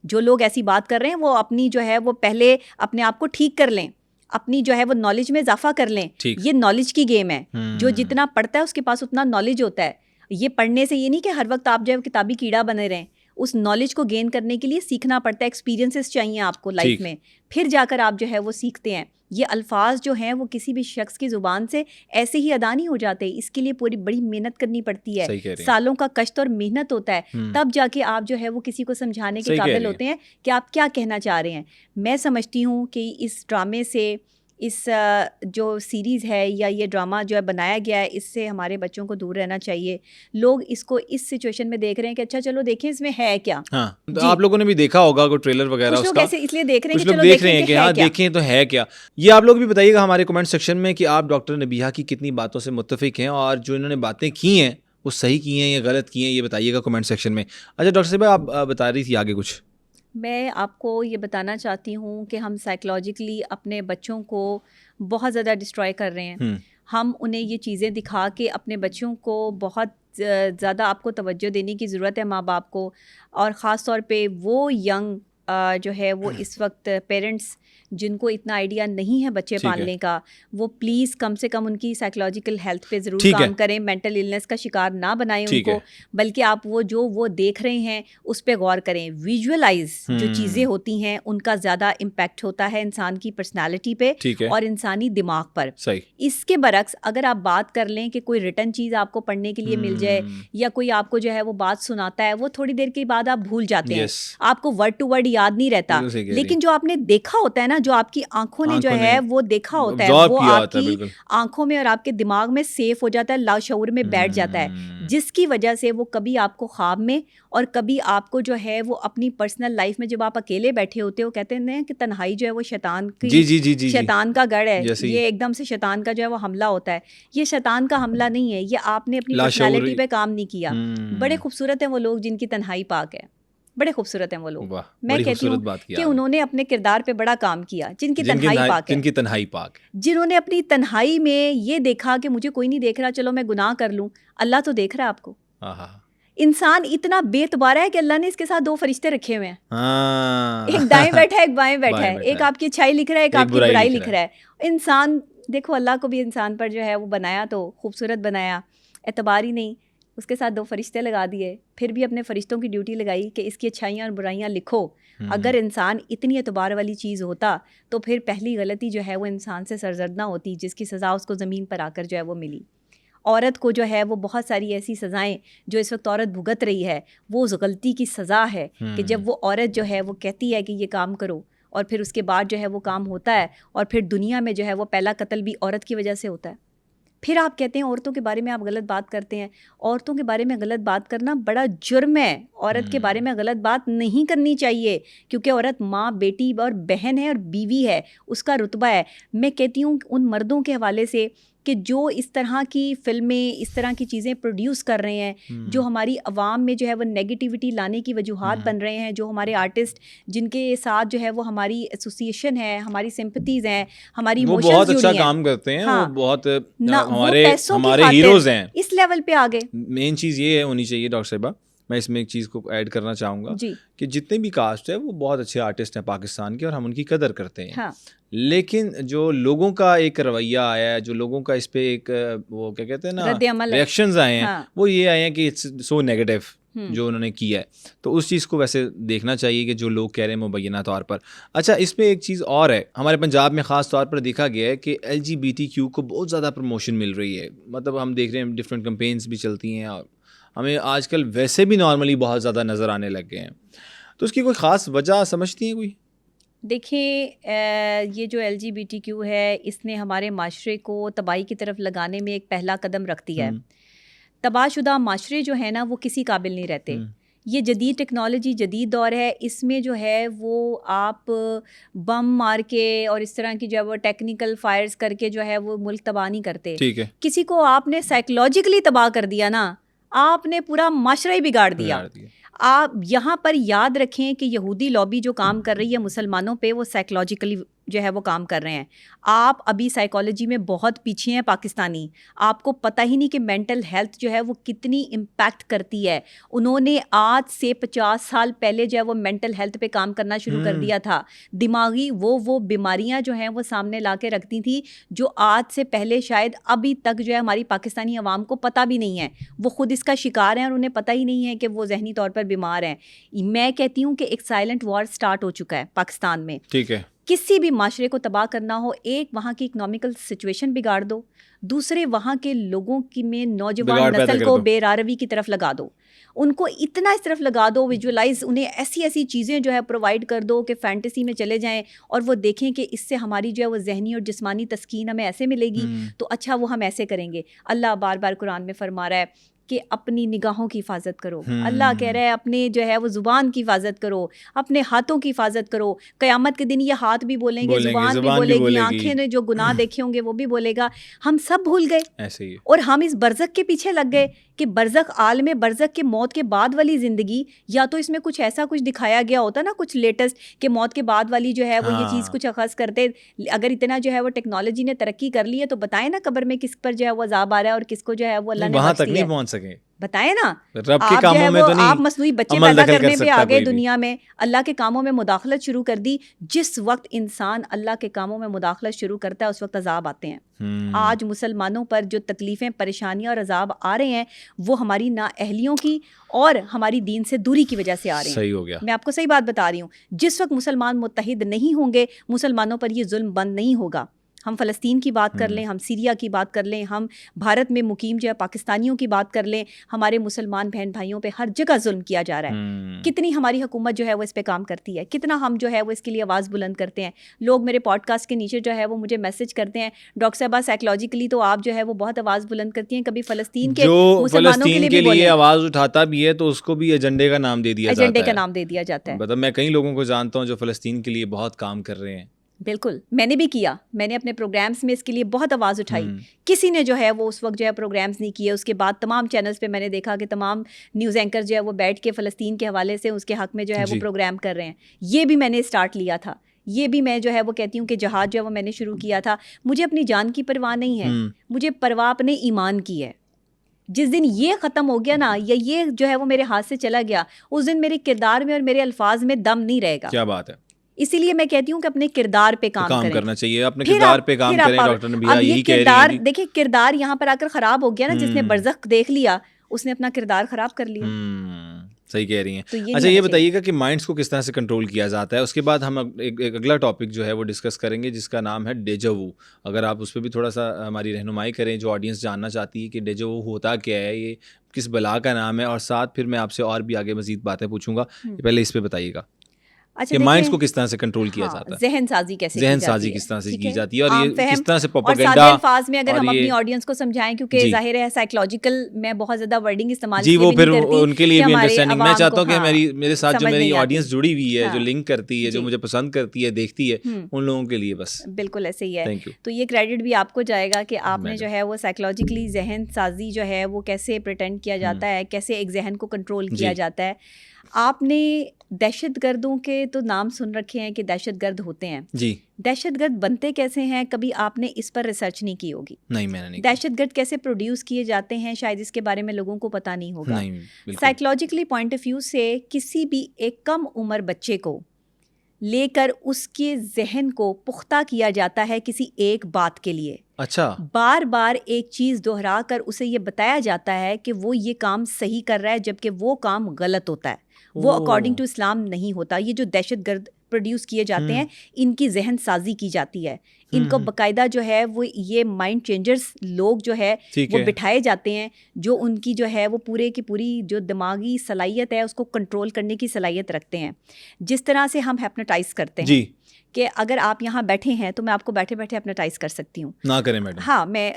جو لوگ ایسی بات کر رہے ہیں وہ اپنی جو ہے وہ پہلے اپنے آپ کو ٹھیک کر لیں, اپنی جو ہے وہ نالج میں اضافہ کر لیں. یہ نالج کی گیم ہے, جو جتنا پڑھتا ہے اس کے پاس اتنا نالج ہوتا ہے. یہ پڑھنے سے یہ نہیں کہ ہر وقت آپ جو ہے کتابی کیڑا بنے رہیں. اس نالج کو گین کرنے کے لیے سیکھنا پڑتا ہے, ایکسپیرینسز چاہیے آپ کو لائف میں, پھر جا کر آپ جو ہے وہ سیکھتے ہیں. یہ الفاظ جو ہیں وہ کسی بھی شخص کی زبان سے ایسے ہی ادا نہیں ہو جاتے, اس کے لیے پوری بڑی محنت کرنی پڑتی ہے, سالوں کا کشت اور محنت ہوتا ہے, تب جا کے آپ جو ہے وہ کسی کو سمجھانے کے قابل ہوتے ہیں کہ آپ کیا کہنا چاہ رہے ہیں. میں سمجھتی ہوں کہ اس ڈرامے سے, اس جو سیریز ہے یا یہ ڈرامہ جو ہے بنایا گیا ہے, اس سے ہمارے بچوں کو دور رہنا چاہیے. لوگ اس کو اس سچویشن میں دیکھ رہے ہیں کہ اچھا چلو دیکھیں اس میں ہے کیا. ہاں, آپ لوگوں نے بھی دیکھا ہوگا کوئی ٹریلر وغیرہ, کچھ لوگ ایسے اس لیے دیکھ رہے ہیں کہ چلو دیکھ رہے ہیں کہ ہاں دیکھیں تو ہے کیا. یہ آپ لوگ بھی بتائیے گا ہمارے کمنٹ سیکشن میں کہ آپ ڈاکٹر نبیہہ کی کتنی باتوں سے متفق ہیں, اور جو انہوں نے باتیں کی ہیں وہ صحیح کی ہیں یا غلط کی ہیں, یہ بتائیے گا کمنٹ سیکشن میں. اچھا ڈاکٹر صاحب, آپ بتا رہی تھی آگے کچھ. میں آپ کو یہ بتانا چاہتی ہوں کہ ہم سائیکولوجیکلی اپنے بچوں کو بہت زیادہ ڈسٹرائے کر رہے ہیں. ہم انہیں یہ چیزیں دکھا کے اپنے بچوں کو بہت زیادہ آپ کو توجہ دینے کی ضرورت ہے ماں باپ کو, اور خاص طور پہ وہ ینگ جو ہے وہ اس وقت پیرنٹس جن کو اتنا آئیڈیا نہیں ہے بچے پالنے کا, وہ پلیز کم سے کم ان کی سائیکولوجیکل ہیلتھ پہ ضرور کام کریں. مینٹل النس کا شکار نہ بنائیں ان کو, بلکہ آپ وہ دیکھ رہے ہیں اس پہ غور کریں. ویژولائز جو چیزیں ہوتی ہیں ان کا زیادہ امپیکٹ ہوتا ہے انسان کی پرسنالٹی پہ اور انسانی دماغ پر. اس کے برعکس اگر آپ بات کر لیں کہ کوئی ریٹن چیز آپ کو پڑھنے کے لیے مل جائے, یا کوئی آپ کو جو ہے وہ بات سناتا ہے, وہ تھوڑی دیر کے بعد آپ بھول جاتے ہیں, آپ کو ورڈ ٹو ورڈ یاد نہیں رہتا. لیکن جو آپ نے دیکھا ہوتا ہے نا, جو آپ کی آنکھوں نے جو ہے وہ دیکھا ہوتا ہے, وہ آپ کی آنکھوں میں اور آپ کے دماغ میں سیف ہو جاتا ہے, لاشعور میں بیٹھ جاتا ہے, جس کی وجہ سے وہ کبھی آپ کو خواب میں اور کبھی آپ کو جو ہے وہ اپنی پرسنل لائف میں جب آپ اکیلے بیٹھے ہوتے ہو, کہتے ہیں کہ تنہائی جو ہے وہ شیطان کی شیطان کا گڑھ ہے, یہ ایک دم سے شیطان کا جو ہے وہ حملہ ہوتا ہے. یہ شیطان کا حملہ نہیں ہے, یہ آپ نے اپنی پرسنالٹی پہ کام نہیں کیا. بڑے خوبصورت ہیں وہ لوگ جن کی تنہائی پاک ہے, بڑے خوبصورت ہیں وہ لوگ. میں کہتی ہوں کہ انہوں نے اپنے کردار پہ بڑا کام کیا, جن کی تنہائی پاک ہے, جنہوں نے اپنی تنہائی میں یہ دیکھا کہ مجھے کوئی نہیں دیکھ رہا, چلو میں گناہ کر لوں, اللہ تو دیکھ رہا ہے آپ کو. انسان اتنا بے اعتبار ہے کہ اللہ نے اس کے ساتھ 2 فرشتے رکھے ہوئے ہیں, ایک دائیں بیٹھا ہے ایک بائیں بیٹھا ہے, ایک آپ کی اچھائی لکھ رہا ہے ایک آپ کی برائی لکھ رہا ہے. انسان دیکھو, اللہ کو بھی انسان پر جو ہے وہ بنایا تو خوبصورت بنایا, اعتبار ہی نہیں. اس کے ساتھ 2 فرشتے لگا دیے, پھر بھی اپنے فرشتوں کی ڈیوٹی لگائی کہ اس کی اچھائیاں اور برائیاں لکھو. اگر انسان اتنی اعتبار والی چیز ہوتا تو پھر پہلی غلطی جو ہے وہ انسان سے سرزد نہ ہوتی, جس کی سزا اس کو زمین پر آ کر جو ہے وہ ملی. عورت کو جو ہے وہ بہت ساری ایسی سزائیں جو اس وقت عورت بھگت رہی ہے, وہ اس غلطی کی سزا ہے کہ جب وہ عورت جو ہے وہ کہتی ہے کہ یہ کام کرو, اور پھر اس کے بعد جو ہے وہ کام ہوتا ہے, اور پھر دنیا میں جو ہے وہ پہلا قتل بھی عورت کی وجہ سے ہوتا ہے. پھر آپ کہتے ہیں عورتوں کے بارے میں آپ غلط بات کرتے ہیں. عورتوں کے بارے میں غلط بات کرنا بڑا جرم ہے. عورت کے بارے میں غلط بات نہیں کرنی چاہیے, کیونکہ عورت ماں, بیٹی اور بہن ہے اور بیوی ہے, اس کا رتبہ ہے. میں کہتی ہوں ان مردوں کے حوالے سے کہ جو اس طرح کی فلمیں, اس طرح کی چیزیں پروڈیوس کر رہے ہیں, جو ہماری عوام میں جو ہے وہ نیگیٹیوٹی لانے کی وجوہات بن رہے ہیں, جو ہمارے آرٹسٹ جن کے ساتھ جو ہے وہ ہماری ایسوسیشن ہے, ہماری سمپتھیز ہیں, ہماری ایموشنز جڑی ہیں, وہ بہت اچھا کام کرتے ہیں, وہ بہت ہمارے ہیروز ہیں, اس لیول پہ آگے. مین چیز یہ ہونی چاہیے ڈاکٹر صاحبہ, میں اس میں ایک چیز کو ایڈ کرنا چاہوں گا کہ جتنے بھی کاسٹ ہے وہ بہت اچھے آرٹسٹ ہیں پاکستان کے, اور ہم ان کی قدر کرتے ہیں. لیکن جو لوگوں کا ایک رویہ آیا ہے, جو لوگوں کا اس پہ ایک وہ کیا کہتے ہیں نا ریئیکشنز آئے ہیں, وہ یہ آئے ہیں کہ اٹس سو نیگیٹو جو انہوں نے کیا ہے. تو اس چیز کو ویسے دیکھنا چاہیے کہ جو لوگ کہہ رہے ہیں مبینہ طور پر. اچھا, اس پہ ایک چیز اور ہے, ہمارے پنجاب میں خاص طور پر دیکھا گیا ہے کہ LGBTQ کو بہت زیادہ پروموشن مل رہی ہے. مطلب ہم دیکھ رہے ہیں ڈفرینٹ کمپینس بھی چلتی ہیں, اور ہمیں آج کل ویسے بھی نارملی بہت زیادہ نظر آنے لگ گئے ہیں. تو اس کی کوئی خاص وجہ سمجھتی ہیں کوئی؟ دیکھیں, یہ جو LGBTQ ہے اس نے ہمارے معاشرے کو تباہی کی طرف لگانے میں ایک پہلا قدم رکھ دیا ہے. تباہ شدہ معاشرے جو ہے نا وہ کسی قابل نہیں رہتے. یہ جدید ٹیکنالوجی, جدید دور ہے, اس میں جو ہے وہ آپ بم مار کے اور اس طرح کی جو ہے وہ ٹیکنیکل فائرز کر کے جو ہے وہ ملک تباہ نہیں کرتے. کسی کو آپ نے سائیکولوجیکلی تباہ کر دیا نا, آپ نے پورا معاشرہ ہی بگاڑ دیا. آپ یہاں پر یاد رکھیں کہ یہودی لابی جو کام کر رہی ہے مسلمانوں پہ, وہ سائیکولوجیکلی جو ہے وہ کام کر رہے ہیں. آپ ابھی سائیکالوجی میں بہت پیچھے ہیں پاکستانی. آپ کو پتہ ہی نہیں کہ مینٹل ہیلتھ جو ہے وہ کتنی امپیکٹ کرتی ہے. انہوں نے آج سے 50 سال پہلے جو ہے وہ مینٹل ہیلتھ پہ کام کرنا شروع کر دیا تھا. دماغی وہ بیماریاں جو ہیں وہ سامنے لا کے رکھتی تھیں جو آج سے پہلے شاید ابھی تک جو ہے ہماری پاکستانی عوام کو پتہ بھی نہیں ہے. وہ خود اس کا شکار ہیں اور انہیں پتہ ہی نہیں ہے کہ وہ ذہنی طور پر بیمار ہیں. میں کہتی ہوں کہ ایک سائلنٹ وار سٹارٹ ہو چکا ہے پاکستان میں. ٹھیک ہے, کسی بھی معاشرے کو تباہ کرنا ہو, ایک وہاں کی اکنامیکل سچویشن بگاڑ دو, دوسرے وہاں کے لوگوں کی میں نوجوان نسل کو بے راروی کی طرف لگا دو, ان کو اتنا اس طرف لگا دو, ویژولائز انہیں ایسی چیزیں جو ہے پرووائڈ کر دو کہ فینٹیسی میں چلے جائیں اور وہ دیکھیں کہ اس سے ہماری جو ہے وہ ذہنی اور جسمانی تسکین ہمیں ایسے ملے گی, تو اچھا وہ ہم ایسے کریں گے. اللہ بار بار قرآن میں فرما رہا ہے کہ اپنی نگاہوں کی حفاظت کرو. اللہ کہہ رہا ہے اپنے جو ہے وہ زبان کی حفاظت کرو, اپنے ہاتھوں کی حفاظت کرو. قیامت کے دن یہ ہاتھ بھی بولیں گے, زبان بھی بولے گی, آنکھیں نے جو گناہ دیکھے ہوں گے وہ بھی بولے گا. ہم سب بھول گئے ایسے ہی, اور ہم اس برزخ کے پیچھے لگ گئے کہ برزخ, عالم برزخ کے موت کے بعد والی زندگی, یا تو اس میں کچھ ایسا کچھ دکھایا گیا ہوتا نا, کچھ لیٹسٹ کہ موت کے بعد والی جو ہے وہ یہ چیز کچھ اخذ کرتے. اگر اتنا جو ہے وہ ٹیکنالوجی نے ترقی کر لی ہے تو بتائیں نا قبر میں کس پر جو ہے وہ عذاب آ رہا ہے اور کس کو جو ہے وہ اللہ نے وہاں تک نہیں پہنچ سکے. بتائیں نا, رب کے کاموں میں تو نہیں, آپ مصنوعی بچے پیدا کرنے پہ آگے دنیا میں اللہ کے کاموں میں مداخلت شروع کر دی. جس وقت انسان اللہ کے کاموں میں مداخلت شروع کرتا ہے اس وقت عذاب آتے ہیں. آج مسلمانوں پر جو تکلیفیں, پریشانیاں اور عذاب آ رہے ہیں وہ ہماری نااہلیوں کی اور ہماری دین سے دوری کی وجہ سے آ رہے ہیں. صحیح ہو گیا, میں آپ کو صحیح بات بتا رہی ہوں. جس وقت مسلمان متحد نہیں ہوں گے, مسلمانوں پر یہ ظلم بند نہیں ہوگا. ہم فلسطین کی بات کر لیں, ہم سیریا کی بات کر لیں, ہم بھارت میں مقیم جو ہے پاکستانیوں کی بات کر لیں, ہمارے مسلمان بہن بھائیوں پہ ہر جگہ ظلم کیا جا رہا ہے. کتنی ہماری حکومت جو ہے وہ اس پہ کام کرتی ہے, کتنا ہم جو ہے وہ اس کے لیے آواز بلند کرتے ہیں. لوگ میرے پوڈ کاسٹ کے نیچے جو ہے وہ مجھے میسج کرتے ہیں, ڈاکٹر صاحبہ سائیکولوجیکلی تو آپ جو ہے وہ بہت آواز بلند کرتی ہیں, کبھی فلسطین کے مسلمانوں کے لیے آواز اٹھاتا بھی ہے تو اس کو بھی ایجنڈے کا نام دے دیا جاتا ہے. ایجنڈے کا نام دے دیا جاتا ہے. مطلب میں کئی لوگوں کو جانتا ہوں جو فلسطین کے لیے بہت کام کر رہے ہیں. بالکل, میں نے بھی کیا, میں نے اپنے پروگرامز میں اس کے لیے بہت آواز اٹھائی. کسی نے جو ہے وہ اس وقت جو ہے پروگرامز نہیں کیے. اس کے بعد تمام چینلز پہ میں نے دیکھا کہ تمام نیوز اینکر جو ہے وہ بیٹھ کے فلسطین کے حوالے سے اس کے حق میں جو ہے وہ پروگرام کر رہے ہیں. یہ بھی میں نے اسٹارٹ لیا تھا, یہ بھی میں جو ہے وہ کہتی ہوں کہ جہاد جو ہے وہ میں نے شروع کیا تھا. مجھے اپنی جان کی پرواہ نہیں ہے, مجھے پرواہ اپنے ایمان کی ہے. جس دن یہ ختم ہو گیا نا, یا یہ جو ہے وہ میرے ہاتھ سے چلا گیا, اس دن میرے کردار میں اور میرے الفاظ میں دم نہیں رہے گا. کیا بات ہے. اسی لیے میں کہتی ہوں کہ اپنے کردار پہ کام کرنا چاہیے, اپنے کردار پہ کام کریں. ڈاکٹر نبیہ یہی کہہ رہی ہیں. دیکھیں کردار یہاں پر آ کر خراب ہو گیا نا, جس نے برزخ دیکھ لیا اس نے اپنا کردار خراب کر لیا. صحیح کہہ رہی ہیں. اچھا یہ بتائیے گا کہ مائنڈس کو کس طرح سے کنٹرول کیا جاتا ہے. اس کے بعد ہم ایک اگلا ٹاپک جو ہے وہ ڈسکس کریں گے جس کا نام ہے ڈیجا وو. اگر آپ اس پہ بھی تھوڑا سا ہماری رہنمائی کریں, جو آڈینس جاننا چاہتی ہے کہ ڈیجا وو ہوتا کیا ہے, یہ کس بلا کا نام ہے, اور ساتھ پھر میں آپ سے اور بھی آگے مزید باتیں پوچھوں گا. پہلے اس پہ بتائیے گا کہ مائنڈس کو کس طرح سے کنٹرول کیا جاتا ہے, ذہن سازی کیسے ذہن سازی کس طرح سے کی جاتی ہے, اور یہ کس طرح سے پروپیگنڈا. اور الفاظ میں اگر ہم اپنی آڈینس کو سمجھائیں, کیونکہ ظاہر ہے سائیکولوجیکل میں بہت زیادہ ورڈنگ استعمال جی وہ پھر ان کے لیے بھی انڈرسٹینڈنگ. میں چاہتا ہوں کہ میرے ساتھ جو میری آڈینس جڑی ہوئی ہے, جو لنک کرتی ہے, جو مجھے پسند کرتی ہے, دیکھتی ہے, ان لوگوں کے لیے بس بالکل ایسے ہی ہے. تو یہ کریڈٹ بھی آپ کو جائے گا کہ آپ نے جو ہے وہ سائیکولوجیکلی ذہن سازی جو ہے وہ کیسے پریٹینڈ کیا جاتا ہے, کیسے ایک ذہن کو کنٹرول کیا جاتا ہے. آپ نے دہشت گردوں کے تو نام سن رکھے ہیں کہ دہشت گرد ہوتے ہیں جی. دہشت گرد بنتے کیسے ہیں, کبھی آپ نے اس پر ریسرچ نہیں کی ہوگی. نہیں, میں نے نہیں. دہشت گرد کیسے پروڈیوس کیے جاتے ہیں, شاید اس کے بارے میں لوگوں کو پتہ نہیں ہوگا. سائیکولوجیکلی پوائنٹ آف ویو سے کسی بھی ایک کم عمر بچے کو لے کر اس کے ذہن کو پختہ کیا جاتا ہے کسی ایک بات کے لیے. اچھا. بار بار ایک چیز دہرا کر اسے یہ بتایا جاتا ہے کہ وہ یہ کام صحیح کر رہا ہے جبکہ وہ کام غلط ہوتا ہے, وہ اکارڈنگ ٹو اسلام نہیں ہوتا. یہ جو دہشت گرد پروڈیوس کیے جاتے ہیں, ان کی ذہن سازی کی جاتی ہے. ان کو باقاعدہ جو ہے وہ یہ مائنڈ چینجرز لوگ جو ہے وہ بٹھائے جاتے ہیں, جو ان کی جو ہے وہ پورے کی پوری جو دماغی صلاحیت ہے اس کو کنٹرول کرنے کی صلاحیت رکھتے ہیں. جس طرح سے ہم ہیپنوٹائز کرتے ہیں کہ اگر آپ یہاں بیٹھے ہیں تو میں آپ کو بیٹھے بیٹھے ہیپنوٹائز کر سکتی ہوں. نہ کریں میڈم. ہاں, میں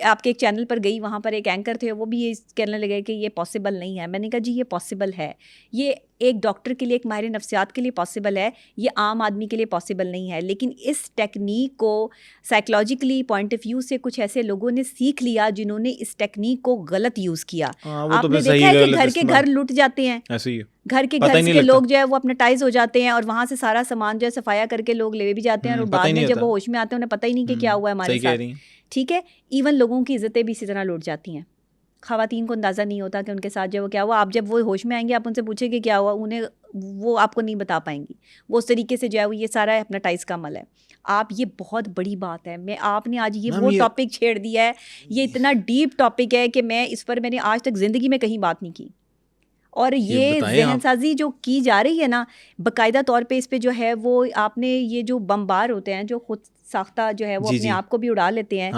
آپ کے ایک چینل پر گئی, وہاں پر ایک اینکر تھے, وہ بھی یہ کہنے لگے کہ یہ پاسبل نہیں ہے. میں نے کہا جی یہ پاسبل ہے, یہ ایک ڈاکٹر کے لیے, ایک ماہر نفسیات کے لیے پاسبل ہے, یہ عام آدمی کے لیے پاسبل نہیں ہے. لیکن اس ٹیکنیک کو سائیکولوجیکلی پوائنٹ آف ویو سے کچھ ایسے لوگوں نے سیکھ لیا جنہوں نے اس ٹیکنیک کو غلط یوز کیا. آپ نے دیکھا ہے کہ گھر کے گھر لوٹ جاتے ہیں, گھر کے گھر کے لوگ جو ہے وہ اپناٹائز ہو جاتے ہیں, اور وہاں سے سارا سامان جو ہے صفایا کر کے لوگ لے بھی جاتے ہیں, اور بعد میں جب وہ ہوش میں آتے ہیں انہیں پتہ ہی نہیں کہ کیا ہوا ہے ہمارے ساتھ. ٹھیک ہے, ایون لوگوں کی عزتیں بھی اسی طرح لوٹ جاتی ہیں. خواتین کو اندازہ نہیں ہوتا کہ ان کے ساتھ جو ہے وہ کیا ہوا. آپ جب وہ ہوش میں آئیں گے, آپ ان سے پوچھیں کہ کیا ہوا, انہیں وہ آپ کو نہیں بتا پائیں گی. وہ اس طریقے سے جو ہے وہ یہ سارا ہیپنوٹائز کا عمل ہے. آپ یہ بہت بڑی بات ہے, میں آپ نے آج یہ وہ ٹاپک چھیڑ دیا ہے, یہ اتنا ڈیپ ٹاپک ہے کہ میں اس پر میں نے آج تک زندگی میں کہیں بات نہیں کی. اور یہ ذہن سازی جو کی جا رہی ہے نا باقاعدہ طور پہ, اس پہ جو ہے وہ آپ نے یہ جو بمبار ہوتے ہیں جو خود ساختہ جو ہے وہ اپنے آپ کو بھی اڑا لیتے ہیں,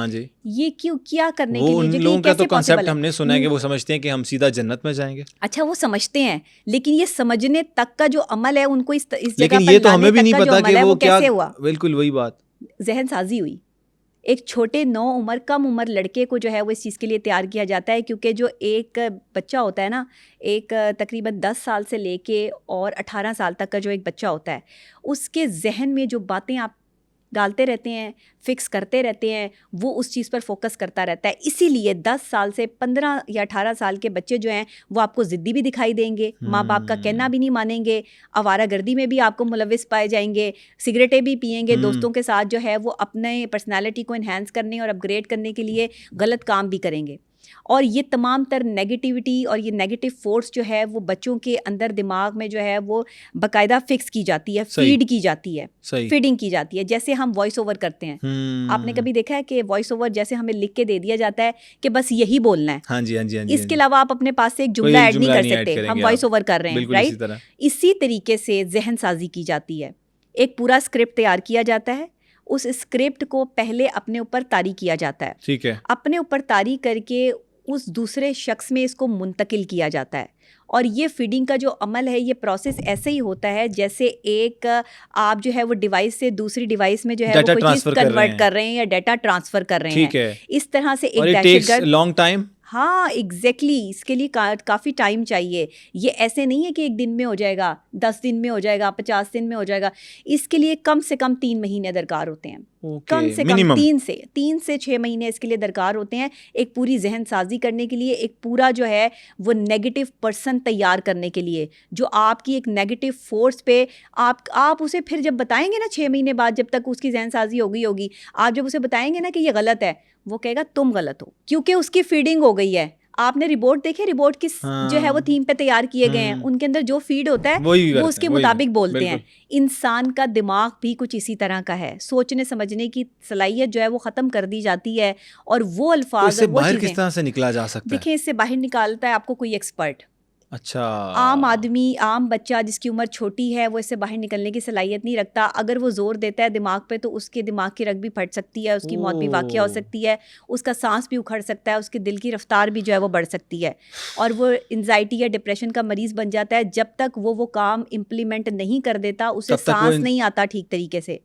یہ کیوں کیا کرنے کے لیے, ان لوگوں کا تو کنسپٹ ہم نے سنا ہے کہ وہ سمجھتے ہیں کہ ہم سیدھا جنت میں جائیں گے. اچھا وہ سمجھتے ہیں, لیکن یہ سمجھنے تک کا جو عمل ہے ان کو اس جگہ لیکن یہ تو ہمیں بھی نہیں پتا کہ وہ کیا ہوا. بالکل وہی بات, ذہن سازی ہوئی. ایک چھوٹے کم عمر لڑکے کو جو ہے وہ اس چیز کے لیے تیار کیا جاتا ہے, کیونکہ جو ایک بچہ ہوتا ہے نا, ایک تقریباً 10 سال سے لے کے اور 18 سال تک کا جو ایک بچہ ہوتا ہے, اس کے ذہن میں جو باتیں آپ ڈالتے رہتے ہیں, فکس کرتے رہتے ہیں, وہ اس چیز پر فوکس کرتا رہتا ہے. اسی لیے 10 سال سے 15 یا 18 سال کے بچے جو ہیں وہ آپ کو ضدی بھی دکھائی دیں گے, ماں باپ کا کہنا بھی نہیں مانیں گے, آوارہ گردی میں بھی آپ کو ملوث پائے جائیں گے, سگریٹیں بھی پئیں گے, دوستوں کے ساتھ جو ہے وہ اپنے پرسنالٹی کو انہینس کرنے اور اپ گریڈ کرنے کے لیے غلط کام بھی کریں گے. اور یہ تمام تر نیگیٹیوٹی اور یہ نیگیٹو فورس جو ہے وہ بچوں کے اندر دماغ میں جو ہے وہ باقاعدہ فکس کی جاتی ہے, فیڈ کی جاتی ہے, فیڈنگ کی جاتی ہے. جیسے ہم وائس اوور کرتے ہیں, آپ نے کبھی دیکھا ہے کہ وائس اوور جیسے ہمیں لکھ کے دے دیا جاتا ہے کہ بس یہی بولنا ہے, اس کے علاوہ آپ اپنے پاس سے ایک جملہ ایڈ نہیں کر سکتے, ہم وائس اوور کر رہے ہیں, رائٹ. اسی طریقے سے ذہن سازی کی جاتی ہے. ایک پورا اسکرپٹ تیار کیا جاتا ہے, اس اسکرپٹ کو پہلے اپنے اوپر طاری کیا جاتا ہے, ٹھیک ہے, اپنے اوپر طاری کر کے اس دوسرے شخص میں اس کو منتقل کیا جاتا ہے. اور یہ فیڈنگ کا جو عمل ہے, یہ پروسیس ایسے ہی ہوتا ہے جیسے ایک آپ جو ہے وہ ڈیوائس سے دوسری ڈیوائس میں جو ہے وہ کوئی چیز کنورٹ کر رہے ہیں یا ڈیٹا ٹرانسفر کر رہے ہیں. اس طرح سے ایک دہشت گرد, ہاں ایگزیکٹلی, اس کے لیے کافی ٹائم چاہیے. یہ ایسے نہیں ہے کہ 1 دن میں ہو جائے گا, 10 دن میں ہو جائے گا, 50 دن میں ہو جائے گا. اس کے لیے کم سے کم 3 مہینے درکار ہوتے ہیں, کم سے کم 3 سے 6 مہینے اس کے لیے درکار ہوتے ہیں, ایک پوری ذہن سازی کرنے کے لیے, ایک پورا جو ہے وہ نیگیٹو پرسن تیار کرنے کے لیے, جو آپ کی ایک نیگیٹو فورس پہ آپ اسے پھر جب بتائیں گے نا 6 مہینے بعد, جب تک اس کی ذہن سازی ہوگی, آپ جب اسے بتائیں گے نا کہ یہ غلط ہے, وہ کہے گا تم غلط ہو, کیونکہ اس کی فیڈنگ ہو گئی ہے. آپ نے ربوٹ دیکھے, ربوٹ کس جو ہے وہ تھیم پہ تیار کیے گئے ہیں, ان کے اندر جو فیڈ ہوتا ہے وہ اس کے مطابق بولتے ہیں. انسان کا دماغ بھی کچھ اسی طرح کا ہے, سوچنے سمجھنے کی صلاحیت جو ہے وہ ختم کر دی جاتی ہے, اور وہ الفاظ اور وہ چیزیں کس طرح سے نکلا جا سکتا ہے. دیکھیں اس سے باہر نکالتا ہے آپ کو کوئی ایکسپرٹ. اچھا, عام آدمی, عام بچہ جس کی عمر چھوٹی ہے وہ اس سے باہر نکلنے کی صلاحیت نہیں رکھتا. اگر وہ زور دیتا ہے دماغ پہ تو اس کے دماغ کی رگ بھی پھٹ سکتی ہے, اس کی موت بھی واقع ہو سکتی ہے, اس کا سانس بھی اکھڑ سکتا ہے, اس کے دل کی رفتار بھی جو ہے وہ بڑھ سکتی ہے, اور وہ انزائٹی یا ڈپریشن کا مریض بن جاتا ہے. جب تک وہ کام امپلیمنٹ نہیں کر دیتا, اسے سانس نہیں آتا ٹھیک طریقے سے,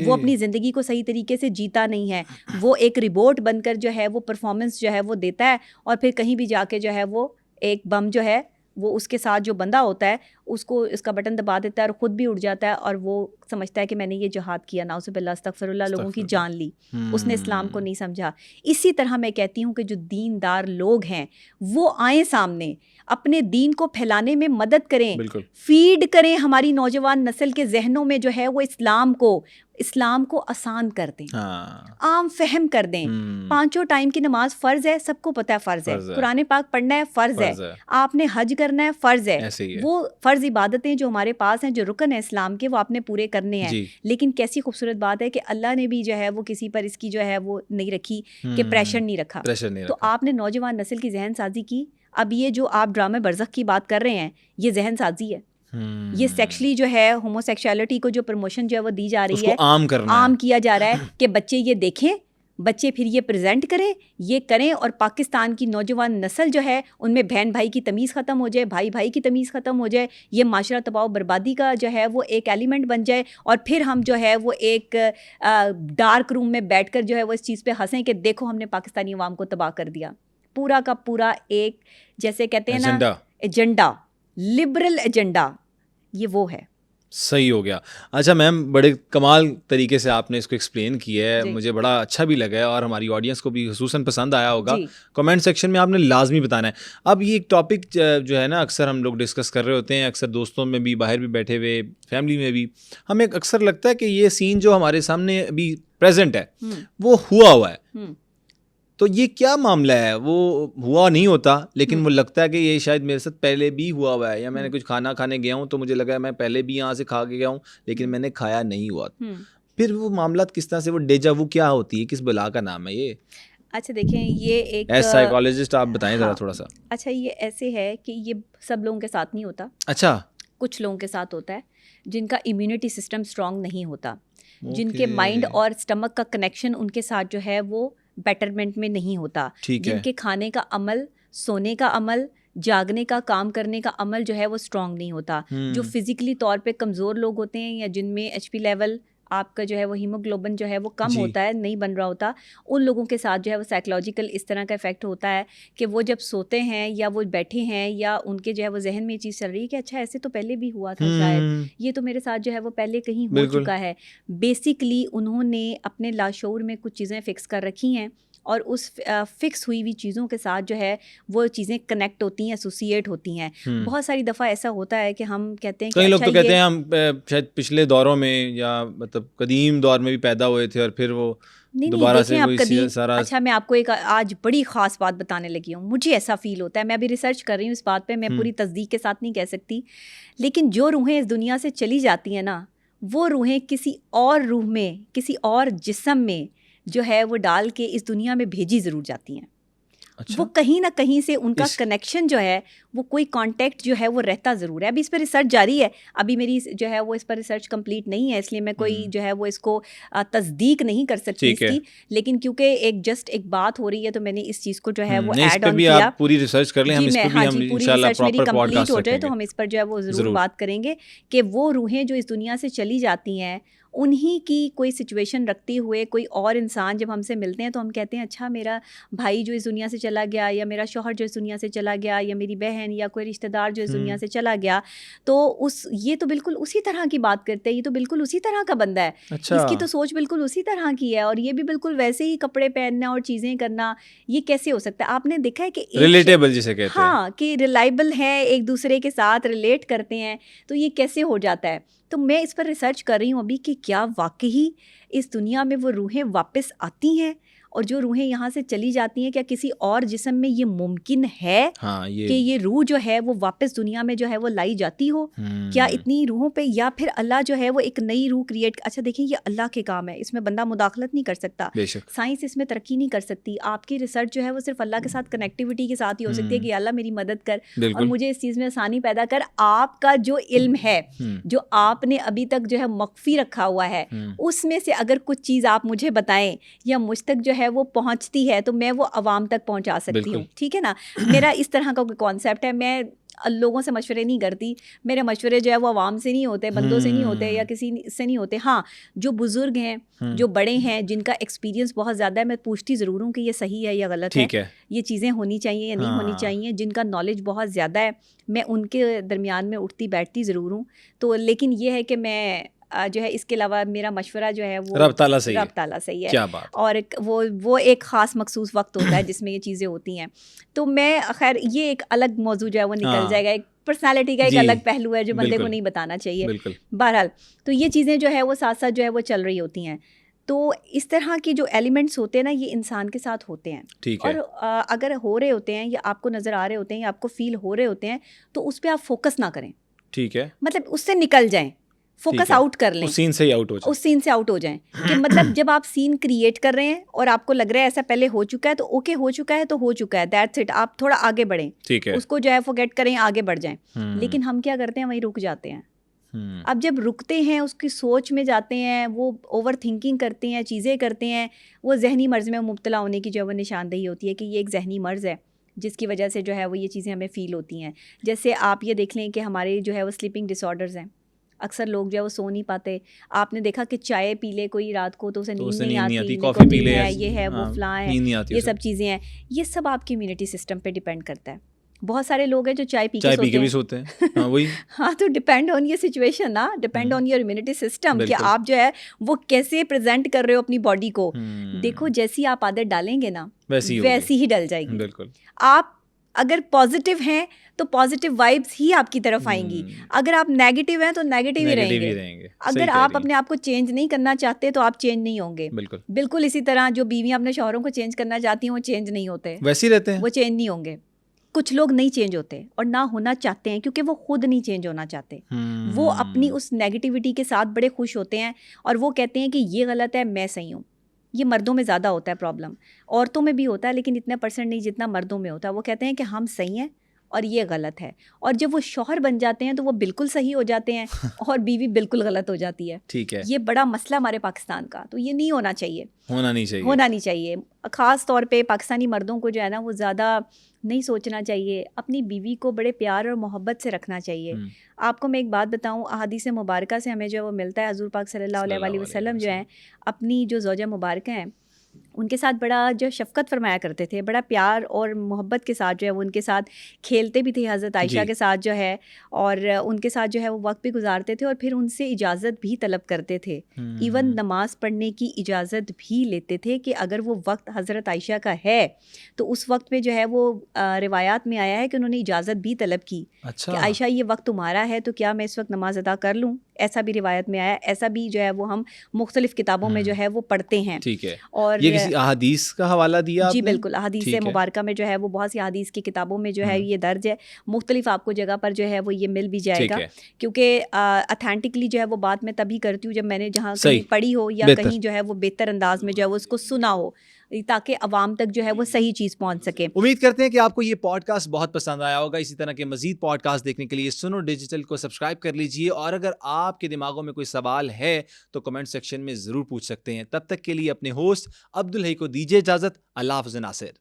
وہ اپنی زندگی کو صحیح طریقے سے جیتا نہیں ہے. وہ ایک ربوٹ بن کر جو ہے وہ پرفارمنس جو ہے وہ دیتا ہے, اور پھر کہیں بھی جا کے جو ہے وہ ایک بم جو ہے وہ اس کے ساتھ جو بندہ ہوتا ہے اس کو اس کا بٹن دبا دیتا ہے اور خود بھی اڑ جاتا ہے, اور وہ سمجھتا ہے کہ میں نے یہ جہاد کیا, نعوذ باللہ استغفر اللہ, لوگوں کی جان لی. اس نے اسلام کو نہیں سمجھا. اسی طرح میں کہتی ہوں کہ جو دیندار لوگ ہیں وہ آئیں سامنے, اپنے دین کو پھیلانے میں مدد کریں, فیڈ کریں ہماری نوجوان نسل کے ذہنوں میں جو ہے وہ اسلام کو آسان کر دیں, عام فہم کر دیں. 5 ٹائم کی نماز فرض ہے, سب کو پتہ ہے فرض ہے. قرآن پاک پڑھنا ہے فرض ہے. آپ نے حج کرنا ہے فرض ہے. وہ فرض عبادتیں جو ہمارے پاس ہیں, جو رکن ہیں اسلام کے, وہ آپ نے پورے کرنے ہیں. لیکن کیسی خوبصورت بات ہے کہ اللہ نے بھی جو ہے وہ کسی پر اس کی جو ہے وہ نہیں رکھی کہ پریشر نہیں رکھا. تو آپ نے نوجوان نسل کی ذہن سازی کی. اب یہ جو آپ ڈرامہ برزخ کی بات کر رہے ہیں یہ ذہن سازی ہے. یہ سیکشلی جو ہے ہومو سیکشوالٹی کو جو پروموشن جو ہے وہ دی جا رہی ہے, عام کیا جا رہا ہے کہ بچے یہ دیکھیں, بچے پھر یہ پریزنٹ کریں, یہ کریں, اور پاکستان کی نوجوان نسل جو ہے ان میں بہن بھائی کی تمیز ختم ہو جائے, بھائی بھائی کی تمیز ختم ہو جائے, یہ معاشرہ تباہ و بربادی کا جو ہے وہ ایک ایلیمنٹ بن جائے, اور پھر ہم جو ہے وہ ایک ڈارک روم میں بیٹھ کر جو ہے وہ اس چیز پہ ہنسیں کہ دیکھو ہم نے پاکستانی عوام کو تباہ کر دیا. پورا کا پورا ایک جیسے کہتے ہیں نا ایجنڈا, لبرل ایجنڈا, یہ وہ ہے. صحیح ہو گیا. اچھا میم, بڑے کمال طریقے سے آپ نے اس کو ایکسپلین کیا ہے, مجھے بڑا اچھا بھی لگا ہے, اور ہماری آڈینس کو بھی خصوصاً پسند آیا ہوگا. کمنٹ سیکشن میں آپ نے لازمی بتانا ہے. اب یہ ایک ٹاپک جو ہے نا اکثر ہم لوگ ڈسکس کر رہے ہوتے ہیں, اکثر دوستوں میں بھی, باہر بھی بیٹھے ہوئے, فیملی میں بھی, ہمیں اکثر لگتا ہے کہ یہ سین جو ہمارے سامنے ابھی پریزنٹ ہے وہ ہوا ہے. تو یہ کیا معاملہ ہے؟ وہ ہوا نہیں ہوتا لیکن وہ لگتا ہے کہ یہ شاید میرے ساتھ پہلے بھی ہوا ہے, یا میں نے کچھ کھانا کھانے گیا ہوں تو مجھے لگا ہے میں پہلے بھی یہاں سے کھا کے گیا ہوں لیکن میں نے کھایا نہیں ہوا. پھر وہ معاملات کس طرح سے, وہ ڈیجا وو کیا ہوتی ہے, کس بلا کا نام ہے یہ؟ اچھا دیکھیں, یہ ایک ایز سائیکالوجسٹ آپ بتائیں ذرا تھوڑا سا. اچھا, یہ ایسے ہے کہ یہ سب لوگوں کے ساتھ نہیں ہوتا. اچھا, کچھ لوگوں کے ساتھ ہوتا ہے جن کا امیونٹی سسٹم اسٹرانگ نہیں ہوتا, جن کے مائنڈ اور اسٹمک کا کنیکشن ان کے ساتھ جو ہے وہ بیٹرمنٹ میں نہیں ہوتا, جن کے کھانے کا عمل, سونے کا عمل, جاگنے کا, کام کرنے کا عمل جو ہے وہ اسٹرانگ نہیں ہوتا, جو فزیکلی طور پہ کمزور لوگ ہوتے ہیں, یا جن میں ایچ پی لیول آپ کا جو ہے وہ ہیموگلوبن جو ہے وہ کم ہوتا ہے, نہیں بن رہا ہوتا, ان لوگوں کے ساتھ جو ہے وہ سائیکولوجیکل اس طرح کا افیکٹ ہوتا ہے کہ وہ جب سوتے ہیں یا وہ بیٹھے ہیں یا ان کے جو ہے وہ ذہن میں یہ چیز چل رہی ہے کہ اچھا ایسے تو پہلے بھی ہوا تھا, شاید یہ تو میرے ساتھ جو ہے وہ پہلے کہیں ہو چکا ہے. بیسکلی انہوں نے اپنے لاشعور میں کچھ چیزیں فکس کر رکھی ہیں, اور اس فکس ہوئی ہوئی چیزوں کے ساتھ جو ہے وہ چیزیں کنیکٹ ہوتی ہیں, ایسوسیٹ ہوتی ہیں. بہت ساری دفعہ ایسا ہوتا ہے کہ ہم کہتے ہیں, کئی لوگ تو کہتے ہیں ہم شاید پچھلے دوروں میں یا مطلب قدیم دور میں بھی پیدا ہوئے تھے اور پھر وہ دوبارہ سے وہی سارا. اچھا, میں آپ کو ایک آج بڑی خاص بات بتانے لگی ہوں, مجھے ایسا فیل ہوتا ہے, میں ابھی ریسرچ کر رہی ہوں اس بات پہ, میں پوری تصدیق کے ساتھ نہیں کہہ سکتی, لیکن جو روحیں اس دنیا سے چلی جاتی ہیں نا, وہ روحیں کسی اور روح میں, کسی اور جسم میں جو ہے وہ ڈال کے اس دنیا میں بھیجی ضرور جاتی ہیں. وہ کہیں نہ کہیں سے ان کا کنیکشن جو ہے وہ کوئی کانٹیکٹ جو ہے وہ رہتا ضرور ہے. ابھی اس پہ ریسرچ جاری ہے, ابھی میری جو ہے وہ اس پر ریسرچ کمپلیٹ نہیں ہے, اس لیے میں کوئی جو ہے وہ اس کو تصدیق نہیں کر سکتی اس کی, لیکن کیونکہ ایک جسٹ ایک بات ہو رہی ہے تو میں نے اس چیز کو جو ہے وہ ایڈ آن کیا. پوری ریسرچ کر لیں ہم, اس پہ بھی ہم انشاءاللہ پراپر پوڈکاسٹ ہو جائے تو ہم اس پر جو ہے وہ ضرور بات کریں گے کہ وہ روحیں جو اس دنیا سے چلی جاتی ہیں, انہی کی کوئی سچویشن رکھتے ہوئے کوئی اور انسان جب ہم سے ملتے ہیں تو ہم کہتے ہیں اچھا میرا بھائی جو اس دنیا سے چلا گیا, یا میرا شوہر جو اس دنیا سے چلا گیا, یا میری بہن یا کوئی رشتہ دار جو اس دنیا سے چلا گیا, تو یہ تو بالکل اسی طرح کی بات کرتے ہیں, یہ تو بالکل اسی طرح کا بندہ ہے, اس کی تو سوچ بالکل اسی طرح کی ہے, اور یہ بھی بالکل ویسے ہی کپڑے پہننا اور چیزیں کرنا, یہ کیسے ہو سکتا ہے؟ آپ نے دیکھا ہے کہ ریلیٹیبل جسے کہتے ہیں, ہاں, کہ ریلائبل ہے, ایک دوسرے کے ساتھ ریلیٹ کرتے ہیں, تو یہ کیسے ہو جاتا ہے؟ تو میں اس پر ریسرچ کر رہی ہوں ابھی کہ کیا واقعی اس دنیا میں وہ روحیں واپس آتی ہیں اور جو روحیں یہاں سے چلی جاتی ہیں, کیا کسی اور جسم میں یہ ممکن ہے کہ یہ روح جو ہے وہ واپس دنیا میں جو ہے وہ لائی جاتی ہو؟ کیا اتنی روحوں پہ, یا پھر اللہ جو ہے وہ ایک نئی روح کریٹ, اچھا دیکھیں یہ اللہ کے کام ہے, اس میں بندہ مداخلت نہیں کر سکتا, سائنس اس میں ترقی نہیں کر سکتی, آپ کی ریسرچ جو ہے وہ صرف اللہ کے ساتھ کنیکٹیوٹی کے ساتھ ہی ہو سکتی ہے کہ اللہ میری مدد کر اور مجھے اس چیز میں آسانی پیدا کر. آپ کا جو علم ہے, جو آپ نے ابھی تک جو ہے مخفی رکھا ہوا ہے, اس میں سے اگر کچھ چیز آپ مجھے بتائیں یا مجھ تک جو ہے وہ پہنچتی ہے تو میں وہ عوام تک پہنچا سکتی ہوں. ٹھیک ہے نا, میرا اس طرح کا کوئی کانسیپٹ ہے. میں لوگوں سے مشورے نہیں کرتی, میرے مشورے جو ہے وہ عوام سے نہیں ہوتے, بندوں سے نہیں ہوتے یا کسی سے نہیں ہوتے. ہاں جو بزرگ ہیں, جو بڑے ہیں, جن کا ایکسپیرینس بہت زیادہ ہے, میں پوچھتی ضرور ہوں کہ یہ صحیح ہے یا غلط ہے, یہ چیزیں ہونی چاہیے یا نہیں ہونی چاہیے. جن کا نالج بہت زیادہ ہے میں ان کے درمیان میں اٹھتی بیٹھتی ضرور ہوں. تو لیکن یہ ہے کہ میں جو ہے اس کے علاوہ میرا مشورہ جو ہے وہ رب تعالیٰ سے ہی ہے, اور وہ ایک خاص مخصوص وقت ہوتا ہے جس میں یہ چیزیں ہوتی ہیں. تو میں خیر یہ ایک الگ موضوع جو ہے وہ نکل جائے گا, ایک پرسنالٹی کا ایک الگ پہلو ہے جو بندے کو نہیں بتانا چاہیے. بہرحال تو یہ چیزیں جو ہے وہ ساتھ ساتھ جو ہے وہ چل رہی ہوتی ہیں. تو اس طرح کی جو ایلیمنٹس ہوتے ہیں نا, یہ انسان کے ساتھ ہوتے ہیں, اور اگر ہو رہے ہوتے ہیں یا آپ کو نظر آ رہے ہوتے ہیں یا آپ کو فیل ہو رہے ہوتے ہیں تو اس پہ آپ فوکس نہ کریں. ٹھیک ہے, مطلب اس سے نکل جائیں, فوکس آؤٹ کر لیں, اس سین سے آؤٹ ہو جائیں. کہ مطلب جب آپ سین کریٹ کر رہے ہیں اور آپ کو لگ رہا ہے ایسا پہلے ہو چکا ہے تو اوکے, ہو چکا ہے تو ہو چکا ہے, دیٹس اٹ. آپ تھوڑا آگے بڑھیں, اس کو جو ہے فورگیٹ کریں, آگے بڑھ جائیں. لیکن ہم کیا کرتے ہیں, وہیں رک جاتے ہیں. اب جب رکتے ہیں, اس کی سوچ میں جاتے ہیں, وہ اوور تھنکنگ کرتے ہیں, چیزیں کرتے ہیں, وہ ذہنی مرض میں مبتلا ہونے کی جو ہے وہ نشاندہی ہوتی ہے کہ یہ ایک ذہنی مرض ہے جس کی وجہ سے جو ہے وہ یہ چیزیں ہمیں فیل ہوتی ہیں. جیسے آپ یہ دیکھ لیں کہ ہمارے جو ہے وہ سلیپنگ ڈس آرڈرز ہیں, اکثر لوگ جو ہے وہ سو نہیں پاتے. آپ نے دیکھا کہ چائے پی لے کوئی رات کو تو اسے نیند نہیں آتی, کافی پی لے, یہ ہے وہ فلاں ہے, یہ سب چیزیں ہیں. یہ سب آپ کی امیونٹی سسٹم پہ ڈیپینڈ کرتا ہے. بہت سارے لوگ ہیں جو چائے پی کے بھی سوتے ہیں. ہاں, تو ڈیپینڈ آن یور سچویشن نا, depend on your immunity system کہ آپ جو ہے وہ کیسے پریزنٹ کر رہے ہو اپنی باڈی کو. دیکھو جیسی آپ عادت ڈالیں گے نا ویسی ہی ڈل جائے گی. آپ اگر پازیٹیو ہیں تو پازیٹیو وائبس ہی آپ کی طرف آئیں گی, اگر آپ نیگیٹیو ہیں تو نیگیٹیو ہی رہیں گے. اگر آپ اپنے آپ کو چینج نہیں کرنا چاہتے تو آپ چینج نہیں ہوں گے. بالکل اسی طرح جو بیویاں اپنے شوہروں کو چینج کرنا چاہتی ہیں وہ چینج نہیں ہوتے, ویسے ہی رہتے ہیں, وہ چینج نہیں ہوں گے. کچھ لوگ نہیں چینج ہوتے اور نہ ہونا چاہتے ہیں کیونکہ وہ خود نہیں چینج ہونا چاہتے. وہ اپنی اس نیگیٹیوٹی کے ساتھ بڑے خوش ہوتے ہیں اور وہ کہتے ہیں کہ یہ غلط ہے, میں صحیح ہوں. یہ مردوں میں زیادہ ہوتا ہے پرابلم, عورتوں میں بھی ہوتا ہے لیکن اتنا پرسنٹ نہیں جتنا مردوں میں ہوتا ہے. وہ کہتے ہیں کہ ہم صحیح ہیں اور یہ غلط ہے, اور جب وہ شوہر بن جاتے ہیں تو وہ بالکل صحیح ہو جاتے ہیں اور بیوی بالکل غلط ہو جاتی ہے. ٹھیک ہے, یہ بڑا مسئلہ ہمارے پاکستان کا. تو یہ نہیں ہونا چاہیے, ہونا نہیں چاہیے. خاص طور پہ پاکستانی مردوں کو جو ہے نا وہ زیادہ نہیں سوچنا چاہیے, اپنی بیوی کو بڑے پیار اور محبت سے رکھنا چاہیے. آپ کو میں ایک بات بتاؤں, احادیث مبارکہ سے ہمیں جو وہ ملتا ہے, حضور پاک صلی اللہ علیہ وسلم جو ہیں اپنی جو زوجہ مبارکہ ہیں ان کے ساتھ بڑا جو شفقت فرمایا کرتے تھے, بڑا پیار اور محبت کے ساتھ جو ہے وہ ان کے ساتھ کھیلتے بھی تھے, حضرت عائشہ کے ساتھ جو ہے, اور ان کے ساتھ جو ہے وہ وقت بھی گزارتے تھے اور پھر ان سے اجازت بھی طلب کرتے تھے. ایون نماز پڑھنے کی اجازت بھی لیتے تھے کہ اگر وہ وقت حضرت عائشہ کا ہے تو اس وقت میں جو ہے وہ روایات میں آیا ہے کہ انہوں نے اجازت بھی طلب کی کہ عائشہ یہ وقت تمہارا ہے تو کیا میں اس وقت نماز ادا کر لوں. ایسا بھی روایت میں آیا, ایسا بھی جو ہے وہ ہم مختلف کتابوں میں جو ہے وہ پڑھتے ہیں. ٹھیک ہے, اور یہ کسی احادیث کا حوالہ دیا؟ جی بالکل, احادیث مبارکہ میں جو ہے وہ بہت سی احادیث کی کتابوں میں جو ہے یہ درج ہے. مختلف آپ کو جگہ پر جو ہے وہ یہ مل بھی جائے گا, کیونکہ اتھینٹکلی جو ہے وہ بات میں تبھی کرتی ہوں جب میں نے جہاں کہیں پڑھی ہو یا کہیں جو ہے وہ بہتر انداز میں جو ہے وہ اس کو سنا ہو, تاکہ عوام تک جو ہے وہ صحیح چیز پہنچ سکے. امید کرتے ہیں کہ آپ کو یہ پوڈ کاسٹ بہت پسند آیا ہوگا. اسی طرح کے مزید پوڈ کاسٹ دیکھنے کے لیے سنو ڈیجیٹل کو سبسکرائب کر لیجیے, اور اگر آپ کے دماغوں میں کوئی سوال ہے تو کمنٹ سیکشن میں ضرور پوچھ سکتے ہیں. تب تک کے لیے اپنے ہوسٹ عبدالحی کو دیجیے اجازت. اللہ حافظ ناصر.